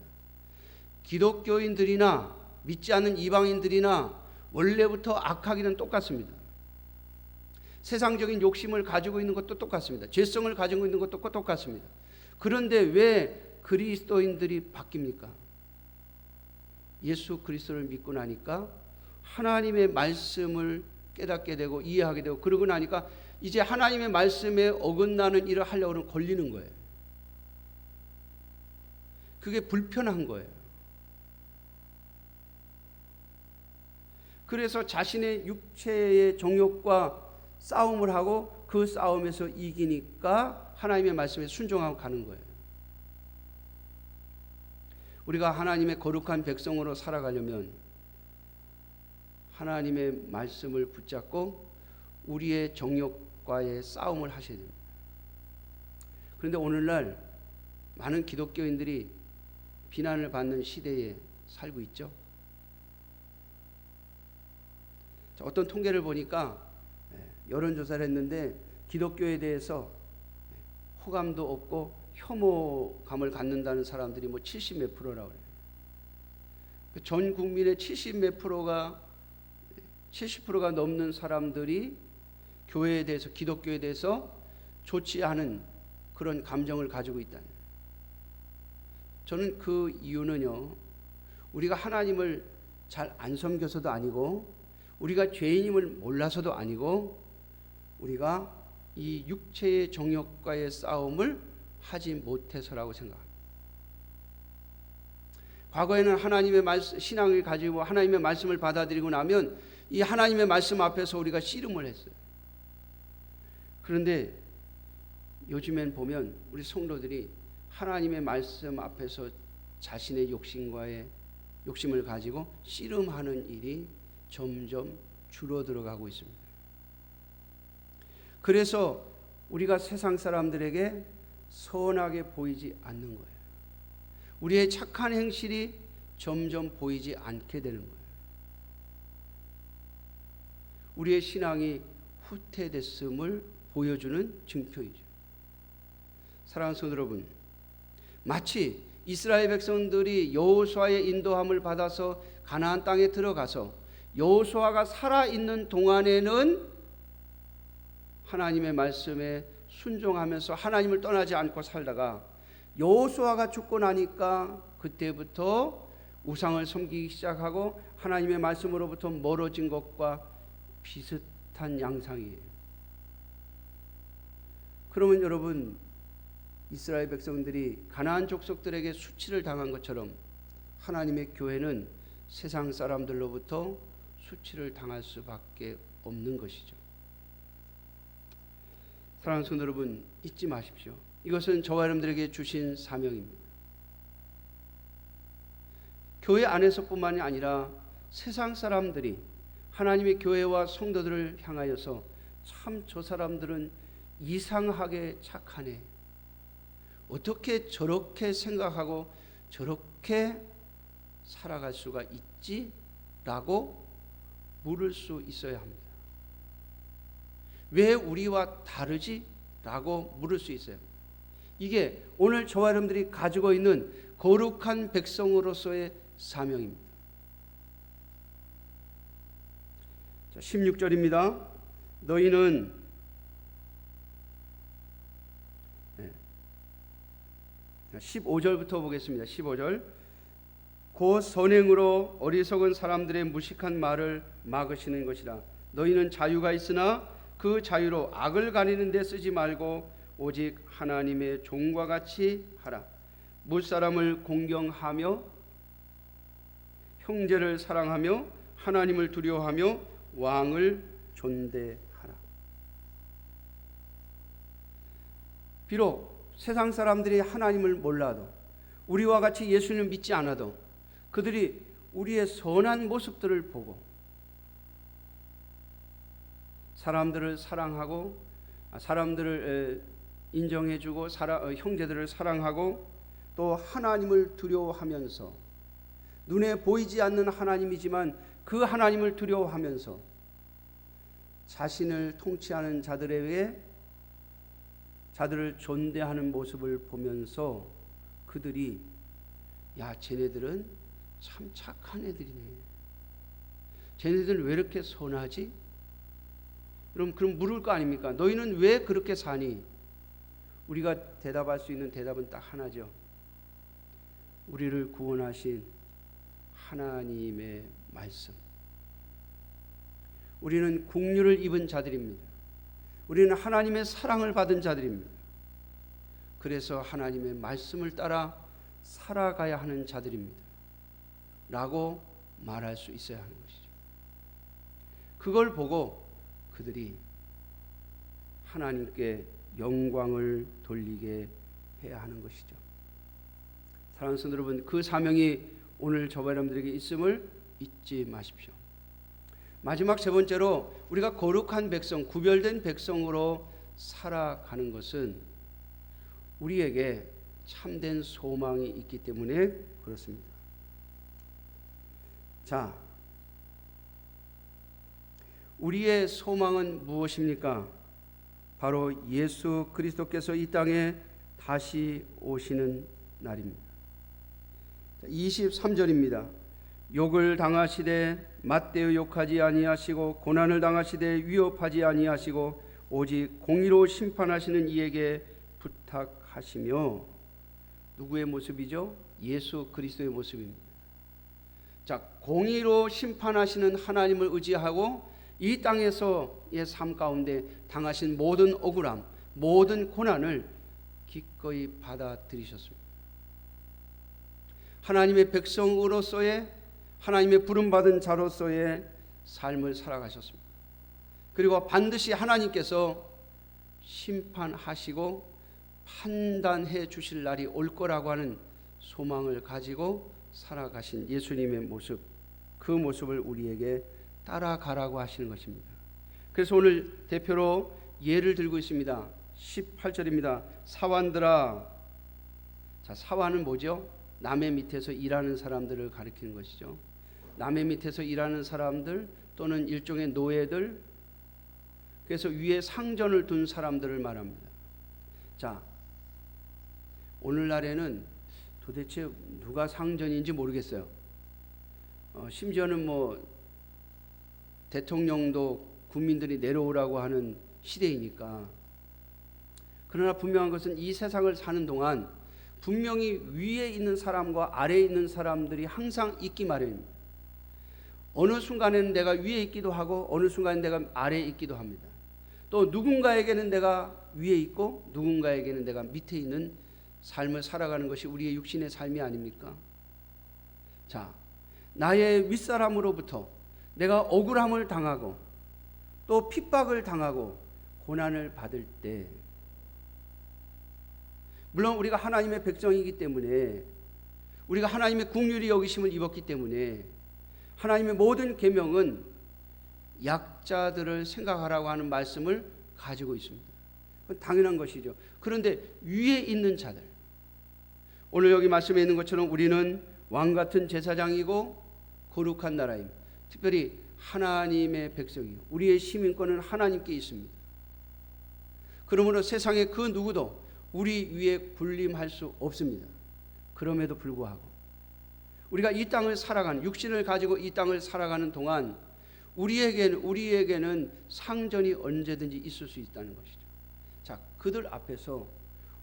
기독교인들이나 믿지 않는 이방인들이나 원래부터 악하기는 똑같습니다. 세상적인 욕심을 가지고 있는 것도 똑같습니다. 죄성을 가지고 있는 것도 똑같습니다. 그런데 왜 그리스도인들이 바뀝니까? 예수 그리스도를 믿고 나니까 하나님의 말씀을 깨닫게 되고 이해하게 되고, 그러고 나니까 이제 하나님의 말씀에 어긋나는 일을 하려고 걸리는 거예요. 그게 불편한 거예요. 그래서 자신의 육체의 정욕과 싸움을 하고 그 싸움에서 이기니까 하나님의 말씀에 순종하고 가는 거예요. 우리가 하나님의 거룩한 백성으로 살아가려면 하나님의 말씀을 붙잡고 우리의 정욕과의 싸움을 하셔야 됩니다. 그런데 오늘날 많은 기독교인들이 비난을 받는 시대에 살고 있죠. 어떤 통계를 보니까 여론조사를 했는데 기독교에 대해서 호감도 없고 혐오감을 갖는다는 사람들이 뭐 70 몇 프로라고 그래요. 전 국민의 70 몇 프로가 70%가 넘는 사람들이 교회에 대해서, 기독교에 대해서 좋지 않은 그런 감정을 가지고 있다는. 저는 그 이유는요, 우리가 하나님을 잘 안 섬겨서도 아니고, 우리가 죄인임을 몰라서도 아니고, 우리가 이 육체의 정욕과의 싸움을 하지 못해서라고 생각합니다. 과거에는 하나님의 말씀, 신앙을 가지고 하나님의 말씀을 받아들이고 나면 이 하나님의 말씀 앞에서 우리가 씨름을 했어요. 그런데 요즘엔 보면 우리 성도들이 하나님의 말씀 앞에서 자신의 욕심을 가지고 씨름하는 일이 점점 줄어들어가고 있습니다. 그래서 우리가 세상 사람들에게 선하게 보이지 않는 거예요. 우리의 착한 행실이 점점 보이지 않게 되는 거예요. 우리의 신앙이 후퇴됐음을 보여주는 증표이죠. 사랑하는 성도 여러분, 마치 이스라엘 백성들이 여호수아의 인도함을 받아서 가나안 땅에 들어가서 여호수아가 살아있는 동안에는 하나님의 말씀에 순종하면서 하나님을 떠나지 않고 살다가 여호수아가 죽고 나니까 그때부터 우상을 섬기기 시작하고 하나님의 말씀으로부터 멀어진 것과 비슷한 양상이에요. 그러면 여러분, 이스라엘 백성들이 가나안 족속들에게 수치를 당한 것처럼 하나님의 교회는 세상 사람들로부터 수치를 당할 수밖에 없는 것이죠. 사랑하는 성도 여러분, 잊지 마십시오. 이것은 저와 여러분들에게 주신 사명입니다. 교회 안에서뿐만이 아니라 세상 사람들이 하나님의 교회와 성도들을 향하여서 참 저 사람들은 이상하게 착하네, 어떻게 저렇게 생각하고 저렇게 살아갈 수가 있지? 라고 물을 수 있어야 합니다. 왜 우리와 다르지? 라고 물을 수 있어요. 이게 오늘 저와 여러분들이 가지고 있는 거룩한 백성으로서의 사명입니다. 16절입니다. 너희는 15절부터 보겠습니다. 15절. 곧 선행으로 어리석은 사람들의 무식한 말을 막으시는 것이라. 너희는 자유가 있으나 그 자유로 악을 가리는 데 쓰지 말고 오직 하나님의 종과 같이 하라. 무사람을 공경하며 형제를 사랑하며 하나님을 두려워하며 왕을 존대하라. 비록 세상 사람들이 하나님을 몰라도, 우리와 같이 예수님을 믿지 않아도 그들이 우리의 선한 모습들을 보고 사람들을 사랑하고, 사람들을 인정해주고, 형제들을 사랑하고, 또 하나님을 두려워하면서, 눈에 보이지 않는 하나님이지만 그 하나님을 두려워하면서 자신을 통치하는 자들에게 자들을 존대하는 모습을 보면서 그들이, 야, 쟤네들은 참 착한 애들이네, 쟤네들은 왜 이렇게 선하지? 그럼 물을 거 아닙니까? 너희는 왜 그렇게 사니? 우리가 대답할 수 있는 대답은 딱 하나죠. 우리를 구원하신 하나님의 말씀. 우리는 국류를 입은 자들입니다. 우리는 하나님의 사랑을 받은 자들입니다. 그래서 하나님의 말씀을 따라 살아가야 하는 자들입니다. 라고 말할 수 있어야 하는 것이죠. 그걸 보고 그들이 하나님께 영광을 돌리게 해야 하는 것이죠. 사랑하는 성도 여러분, 그 사명이 오늘 저와 여러분들에게 있음을 잊지 마십시오. 마지막 세 번째로, 우리가 거룩한 백성, 구별된 백성으로 살아가는 것은 우리에게 참된 소망이 있기 때문에 그렇습니다. 자, 우리의 소망은 무엇입니까? 바로 예수 그리스도께서 이 땅에 다시 오시는 날입니다. 23절입니다. 욕을 당하시되 맞대어 욕하지 아니하시고 고난을 당하시되 위협하지 아니하시고 오직 공의로 심판하시는 이에게 부탁하시며. 누구의 모습이죠? 예수 그리스도의 모습입니다. 자, 공의로 심판하시는 하나님을 의지하고 이 땅에서의 삶 가운데 당하신 모든 억울함, 모든 고난을 기꺼이 받아들이셨습니다. 하나님의 백성으로서의, 하나님의 부름받은 자로서의 삶을 살아가셨습니다. 그리고 반드시 하나님께서 심판하시고 판단해 주실 날이 올 거라고 하는 소망을 가지고 살아가신 예수님의 모습, 그 모습을 우리에게 따라가라고 하시는 것입니다. 그래서 오늘 대표로 예를 들고 있습니다. 18절입니다. 사환들아. 자, 사환은 뭐죠? 남의 밑에서 일하는 사람들을 가리키는 것이죠. 남의 밑에서 일하는 사람들 또는 일종의 노예들, 그래서 위에 상전을 둔 사람들을 말합니다. 자, 오늘날에는 도대체 누가 상전인지 모르겠어요. 심지어는 뭐 대통령도 국민들이 내려오라고 하는 시대이니까. 그러나 분명한 것은 이 세상을 사는 동안 분명히 위에 있는 사람과 아래에 있는 사람들이 항상 있기 마련입니다. 어느 순간에는 내가 위에 있기도 하고 어느 순간에는 내가 아래에 있기도 합니다. 또 누군가에게는 내가 위에 있고 누군가에게는 내가 밑에 있는 삶을 살아가는 것이 우리의 육신의 삶이 아닙니까? 자, 나의 윗사람으로부터 내가 억울함을 당하고 또 핍박을 당하고 고난을 받을 때, 물론 우리가 하나님의 백성이기 때문에, 우리가 하나님의 긍휼히 여기심을 입었기 때문에 하나님의 모든 계명은 약자들을 생각하라고 하는 말씀을 가지고 있습니다. 그건 당연한 것이죠. 그런데 위에 있는 자들, 오늘 여기 말씀에 있는 것처럼 우리는 왕같은 제사장이고 거룩한 나라입니다. 특별히 하나님의 백성이요, 우리의 시민권은 하나님께 있습니다. 그러므로 세상의 그 누구도 우리 위에 군림할 수 없습니다. 그럼에도 불구하고 우리가 이 땅을 살아가는, 육신을 가지고 이 땅을 살아가는 동안 우리에게는 상전이 언제든지 있을 수 있다는 것이죠. 자, 그들 앞에서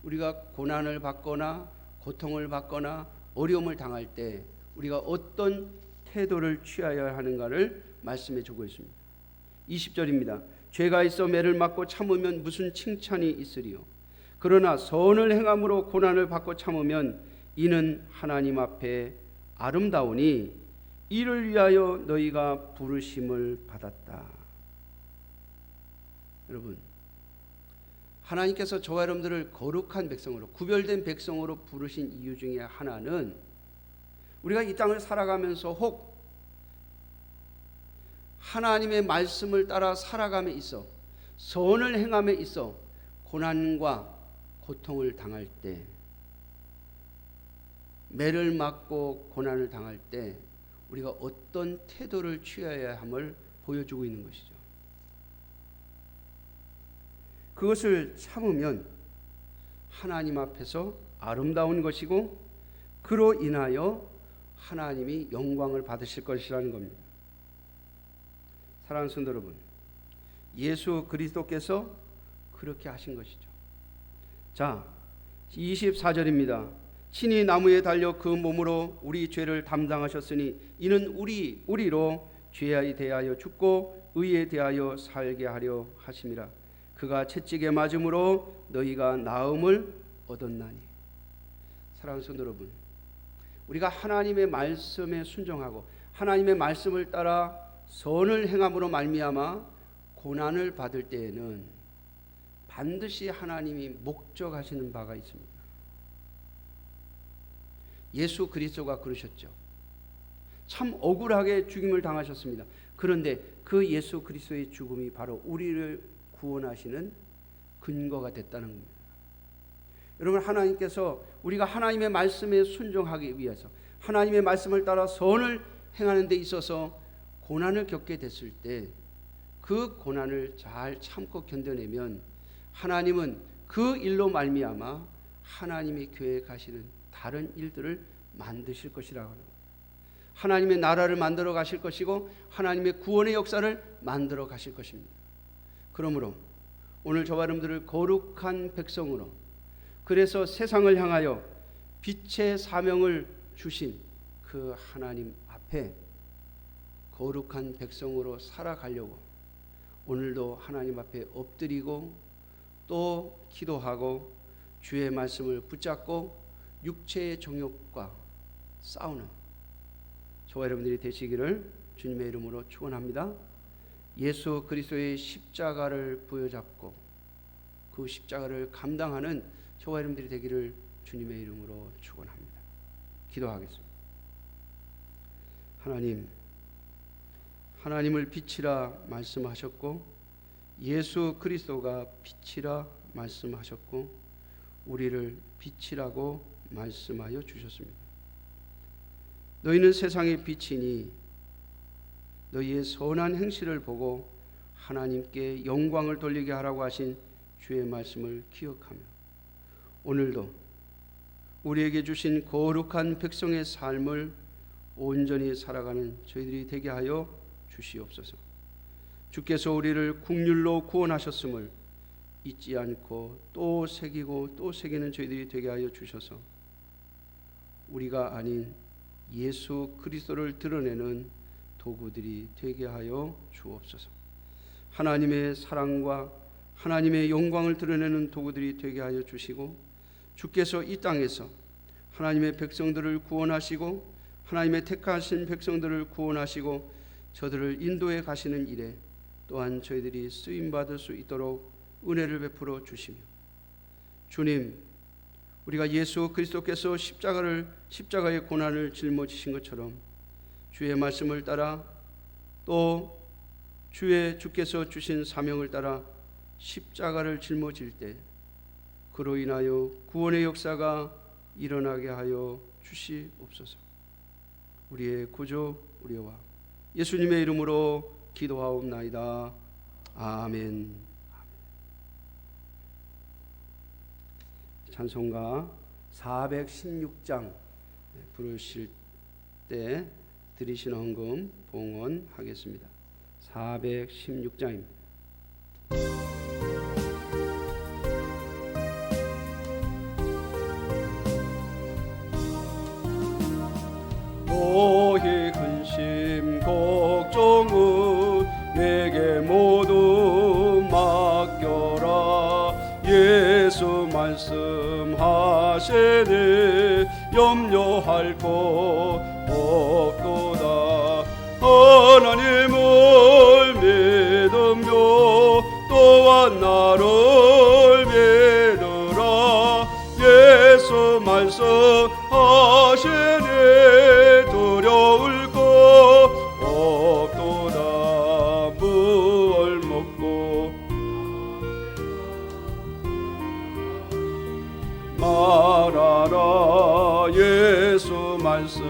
우리가 고난을 받거나 고통을 받거나 어려움을 당할 때 우리가 어떤 태도를 취하여야 하는가를 말씀해 주고 있습니다. 20절입니다. 죄가 있어 매를 맞고 참으면 무슨 칭찬이 있으리요. 그러나 선을 행함으로 고난을 받고 참으면 이는 하나님 앞에 아름다우니 이를 위하여 너희가 부르심을 받았다. 여러분, 하나님께서 저와 여러분들을 거룩한 백성으로, 구별된 백성으로 부르신 이유 중에 하나는 우리가 이 땅을 살아가면서 혹 하나님의 말씀을 따라 살아감에 있어, 선을 행함에 있어 고난과 고통을 당할 때, 매를 맞고 고난을 당할 때 우리가 어떤 태도를 취해야 함을 보여주고 있는 것이죠. 그것을 참으면 하나님 앞에서 아름다운 것이고 그로 인하여 하나님이 영광을 받으실 것이라는 겁니다. 사랑하는 성도 여러분, 예수 그리스도께서 그렇게 하신 것이죠. 자, 24절입니다. 친히 나무에 달려 그 몸으로 우리 죄를 담당하셨으니 이는 우리로 죄에 대하여 죽고 의에 대하여 살게 하려 하심이라. 그가 채찍에 맞음으로 너희가 나음을 얻었나니. 사랑하는 성도 여러분, 우리가 하나님의 말씀에 순종하고 하나님의 말씀을 따라 선을 행함으로 말미암아 고난을 받을 때에는 반드시 하나님이 목적하시는 바가 있습니다. 예수 그리스도가 그러셨죠. 참 억울하게 죽임을 당하셨습니다. 그런데 그 예수 그리스도의 죽음이 바로 우리를 구원하시는 근거가 됐다는 겁니다. 여러분, 하나님께서 우리가 하나님의 말씀에 순종하기 위해서 하나님의 말씀을 따라 선을 행하는 데 있어서 고난을 겪게 됐을 때 그 고난을 잘 참고 견뎌내면 하나님은 그 일로 말미암아 하나님이 계획하시는 다른 일들을 만드실 것이라고 합니다. 하나님의 나라를 만들어 가실 것이고 하나님의 구원의 역사를 만들어 가실 것입니다. 그러므로 오늘 저와 여러분들을 거룩한 백성으로, 그래서 세상을 향하여 빛의 사명을 주신 그 하나님 앞에 거룩한 백성으로 살아가려고 오늘도 하나님 앞에 엎드리고 또 기도하고 주의 말씀을 붙잡고 육체의 정욕과 싸우는 저와 여러분들이 되시기를 주님의 이름으로 축원합니다. 예수 그리스도의 십자가를 부여잡고 그 십자가를 감당하는 저와 여러분들이 되기를 주님의 이름으로 축원합니다. 기도하겠습니다. 하나님을 빛이라 말씀하셨고 예수 그리스도가 빛이라 말씀하셨고 우리를 빛이라고 말씀하여 주셨습니다. 너희는 세상의 빛이니 너희의 선한 행실을 보고 하나님께 영광을 돌리게 하라고 하신 주의 말씀을 기억하며 오늘도 우리에게 주신 거룩한 백성의 삶을 온전히 살아가는 저희들이 되게 하여 주시옵소서. 주께서 우리를 국률로 구원하셨음을 잊지 않고 또 새기고 또 새기는 저희들이 되게 하여 주셔서 우리가 아닌 예수 그리스도를 드러내는 도구들이 되게 하여 주옵소서. 하나님의 사랑과 하나님의 영광을 드러내는 도구들이 되게 하여 주시고 주께서 이 땅에서 하나님의 백성들을 구원하시고 하나님의 택하신 백성들을 구원하시고 저들을 인도해 가시는 일에 또한 저희들이 쓰임받을 수 있도록 은혜를 베풀어 주시며 주님, 우리가 예수 그리스도께서 십자가의 고난을 짊어지신 것처럼 주의 말씀을 따라 또 주께서 주신 사명을 따라 십자가를 짊어질 때 그로 인하여 구원의 역사가 일어나게 하여 주시옵소서. 우리의 구주 우리와 예수님의 이름으로 기도하옵나이다. 아멘. 찬송가 416장 부르실 때 드리시는 헌금 봉헌하겠습니다. 416장입니다. 너희 근심 걱정은 내게 모두 맡겨라. 예수 말씀하시니 염려할 것 없도다. 하나님을 믿으며 또한 나를 믿으라. 예수 말씀하시니 두려울 것 없도다. 무얼 먹고 말하라. 예수 말씀하시니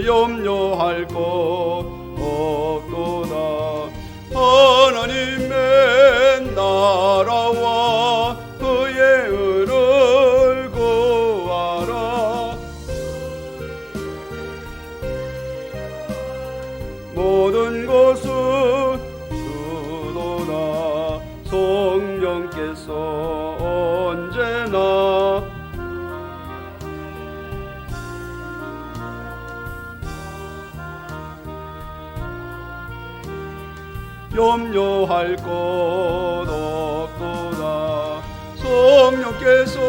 염려할 것 없도다. 하나님의 나라와 그의 의를 구하라. 모든 것은 주도다. 성령께서 언제나 염려할 것 없도다. 성령께서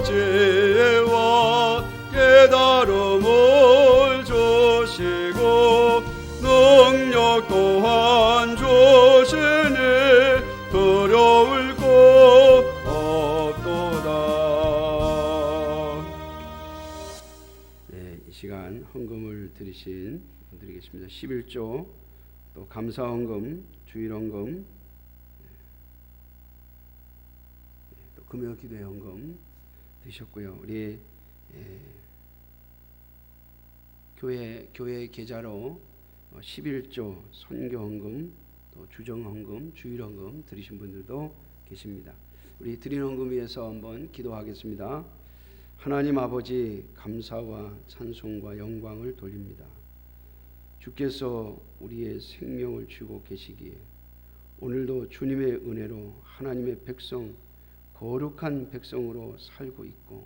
지혜와 깨달음을 주시고 능력 또한 주시니 두려울 것 없도다. 네, 이 시간 헌금을 드리겠습니다. 11조 또 감사헌금, 주일헌금 금요 기도 헌금 드셨고요. 우리 교회 계좌로 11조 선교 헌금, 또 주정 헌금, 주일 헌금 드리신 분들도 계십니다. 우리 드린 헌금 위해서 한번 기도하겠습니다. 하나님 아버지, 감사와 찬송과 영광을 돌립니다. 주께서 우리의 생명을 주고 계시기에 오늘도 주님의 은혜로 하나님의 백성, 거룩한 백성으로 살고 있고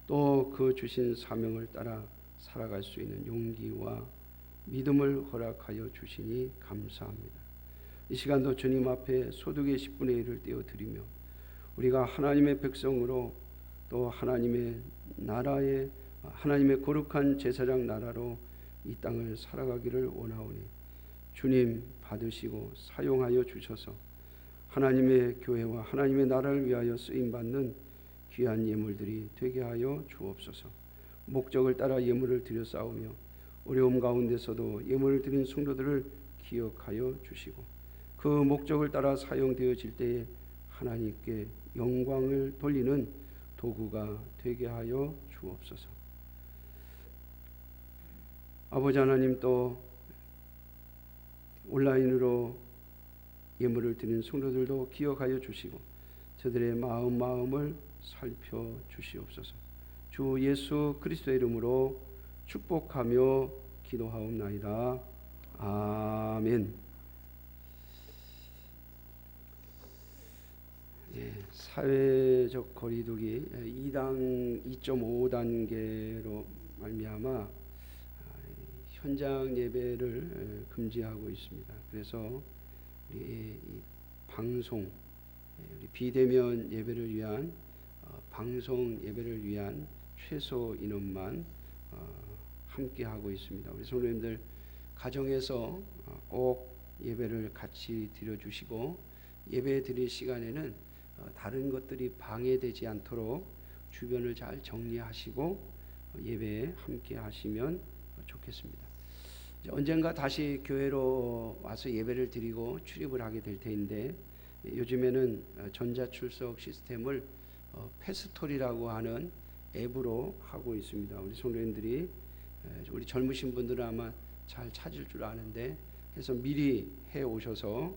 또 그 주신 사명을 따라 살아갈 수 있는 용기와 믿음을 허락하여 주시니 감사합니다. 이 시간도 주님 앞에 소득의 10분의 1을 떼어드리며 우리가 하나님의 백성으로 또 하나님의 나라의 하나님의 거룩한 제사장 나라로 이 땅을 살아가기를 원하오니 주님 받으시고 사용하여 주셔서 하나님의 교회와 하나님의 나라를 위하여 쓰임받는 귀한 예물들이 되게 하여 주옵소서. 목적을 따라 예물을 드려 싸우며 어려움 가운데서도 예물을 드린 성도들을 기억하여 주시고 그 목적을 따라 사용되어질 때에 하나님께 영광을 돌리는 도구가 되게 하여 주옵소서. 아버지 하나님, 또 온라인으로 예물을 드리는 성도들도 기억하여 주시고 저들의 마음을 살펴주시옵소서. 주 예수 그리스도의 이름으로 축복하며 기도하옵나이다. 아멘. 사회적 거리두기 2.5단계로 말미암아 현장 예배를 금지하고 있습니다. 그래서 우리 방송, 우리 비대면 예배를 위한 방송 예배를 위한 최소 인원만 함께 하고 있습니다. 우리 성도님들 가정에서 꼭 예배를 같이 드려주시고 예배 드릴 시간에는 다른 것들이 방해되지 않도록 주변을 잘 정리하시고 예배에 함께 하시면 좋겠습니다. 언젠가 다시 교회로 와서 예배를 드리고 출입을 하게 될 텐데 요즘에는 전자출석 시스템을 패스토리라고 하는 앱으로 하고 있습니다. 우리 성도님들이 우리 젊으신 분들은 아마 잘 찾을 줄 아는데 그래서 미리 해 오셔서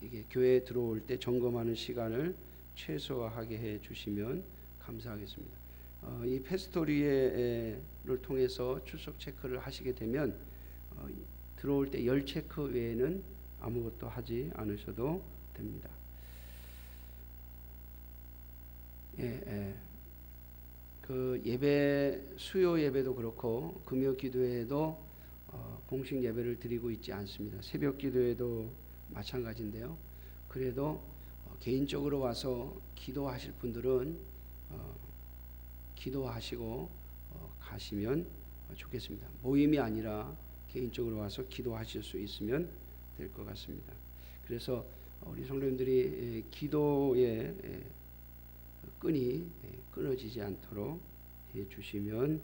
이게 교회에 들어올 때 점검하는 시간을 최소화하게 해 주시면 감사하겠습니다. 이 패스토리를 통해서 출석 체크를 하시게 되면 들어올 때 열 체크 외에는 아무것도 하지 않으셔도 됩니다. 그 예배 수요 예배도 그렇고 금요 기도회도 공식 예배를 드리고 있지 않습니다. 새벽 기도회도 마찬가지인데요. 그래도 개인적으로 와서 기도하실 분들은 기도하시고 가시면 좋겠습니다. 모임이 아니라 개인적으로 와서 기도하실 수 있으면 될 것 같습니다. 그래서 우리 성도님들이 기도의 끈이 끊어지지 않도록 해주시면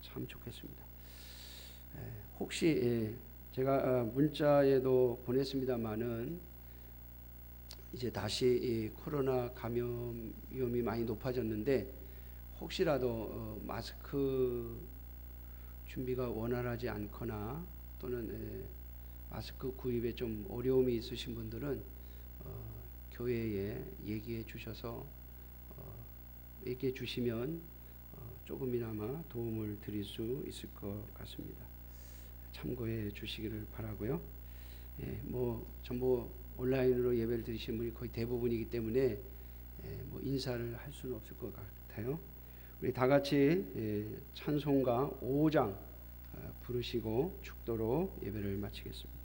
참 좋겠습니다. 혹시 제가 문자에도 보냈습니다마는 이제 다시 코로나 감염 위험이 많이 높아졌는데 혹시라도 마스크 준비가 원활하지 않거나 또는 마스크 구입에 좀 어려움이 있으신 분들은 교회에 얘기해 주셔서 얘기해 주시면 조금이나마 도움을 드릴 수 있을 것 같습니다. 참고해 주시기를 바라고요. 전부 온라인으로 예배를 드리시는 분이 거의 대부분이기 때문에 인사를 할 수는 없을 것 같아요. 우리 다 같이 찬송가 5장 부르시고 축도로 예배를 마치겠습니다.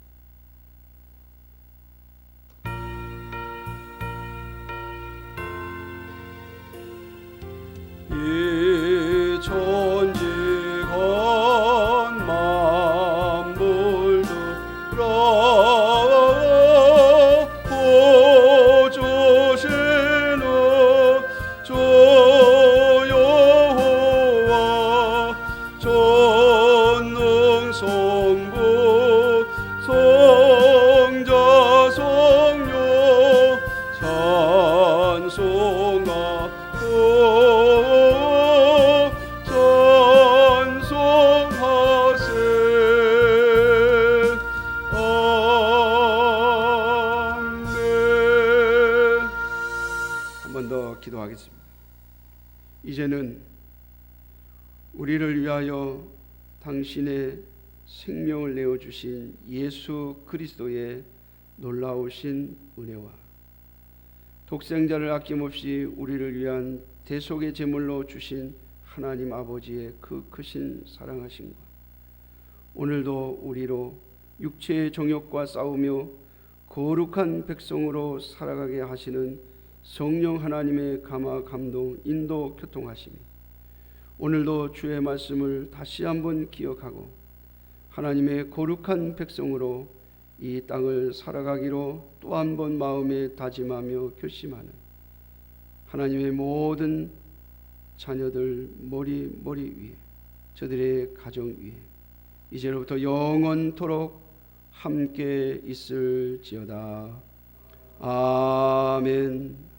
이 천지간 만물들아 보조시는 주 여호와 전능성부 기도하겠습니다. 이제는 우리를 위하여 당신의 생명을 내어주신 예수 그리스도의 놀라우신 은혜와 독생자를 아낌없이 우리를 위한 대속의 제물로 주신 하나님 아버지의 그 크신 사랑하심과 오늘도 우리로 육체의 정욕과 싸우며 거룩한 백성으로 살아가게 하시는 성령 하나님의 감화 감동 인도 교통하심이 오늘도 주의 말씀을 다시 한번 기억하고 하나님의 거룩한 백성으로 이 땅을 살아가기로 또 한 번 마음에 다짐하며 결심하는 하나님의 모든 자녀들 머리 위에 저들의 가정 위에 이제로부터 영원토록 함께 있을지어다. 아멘.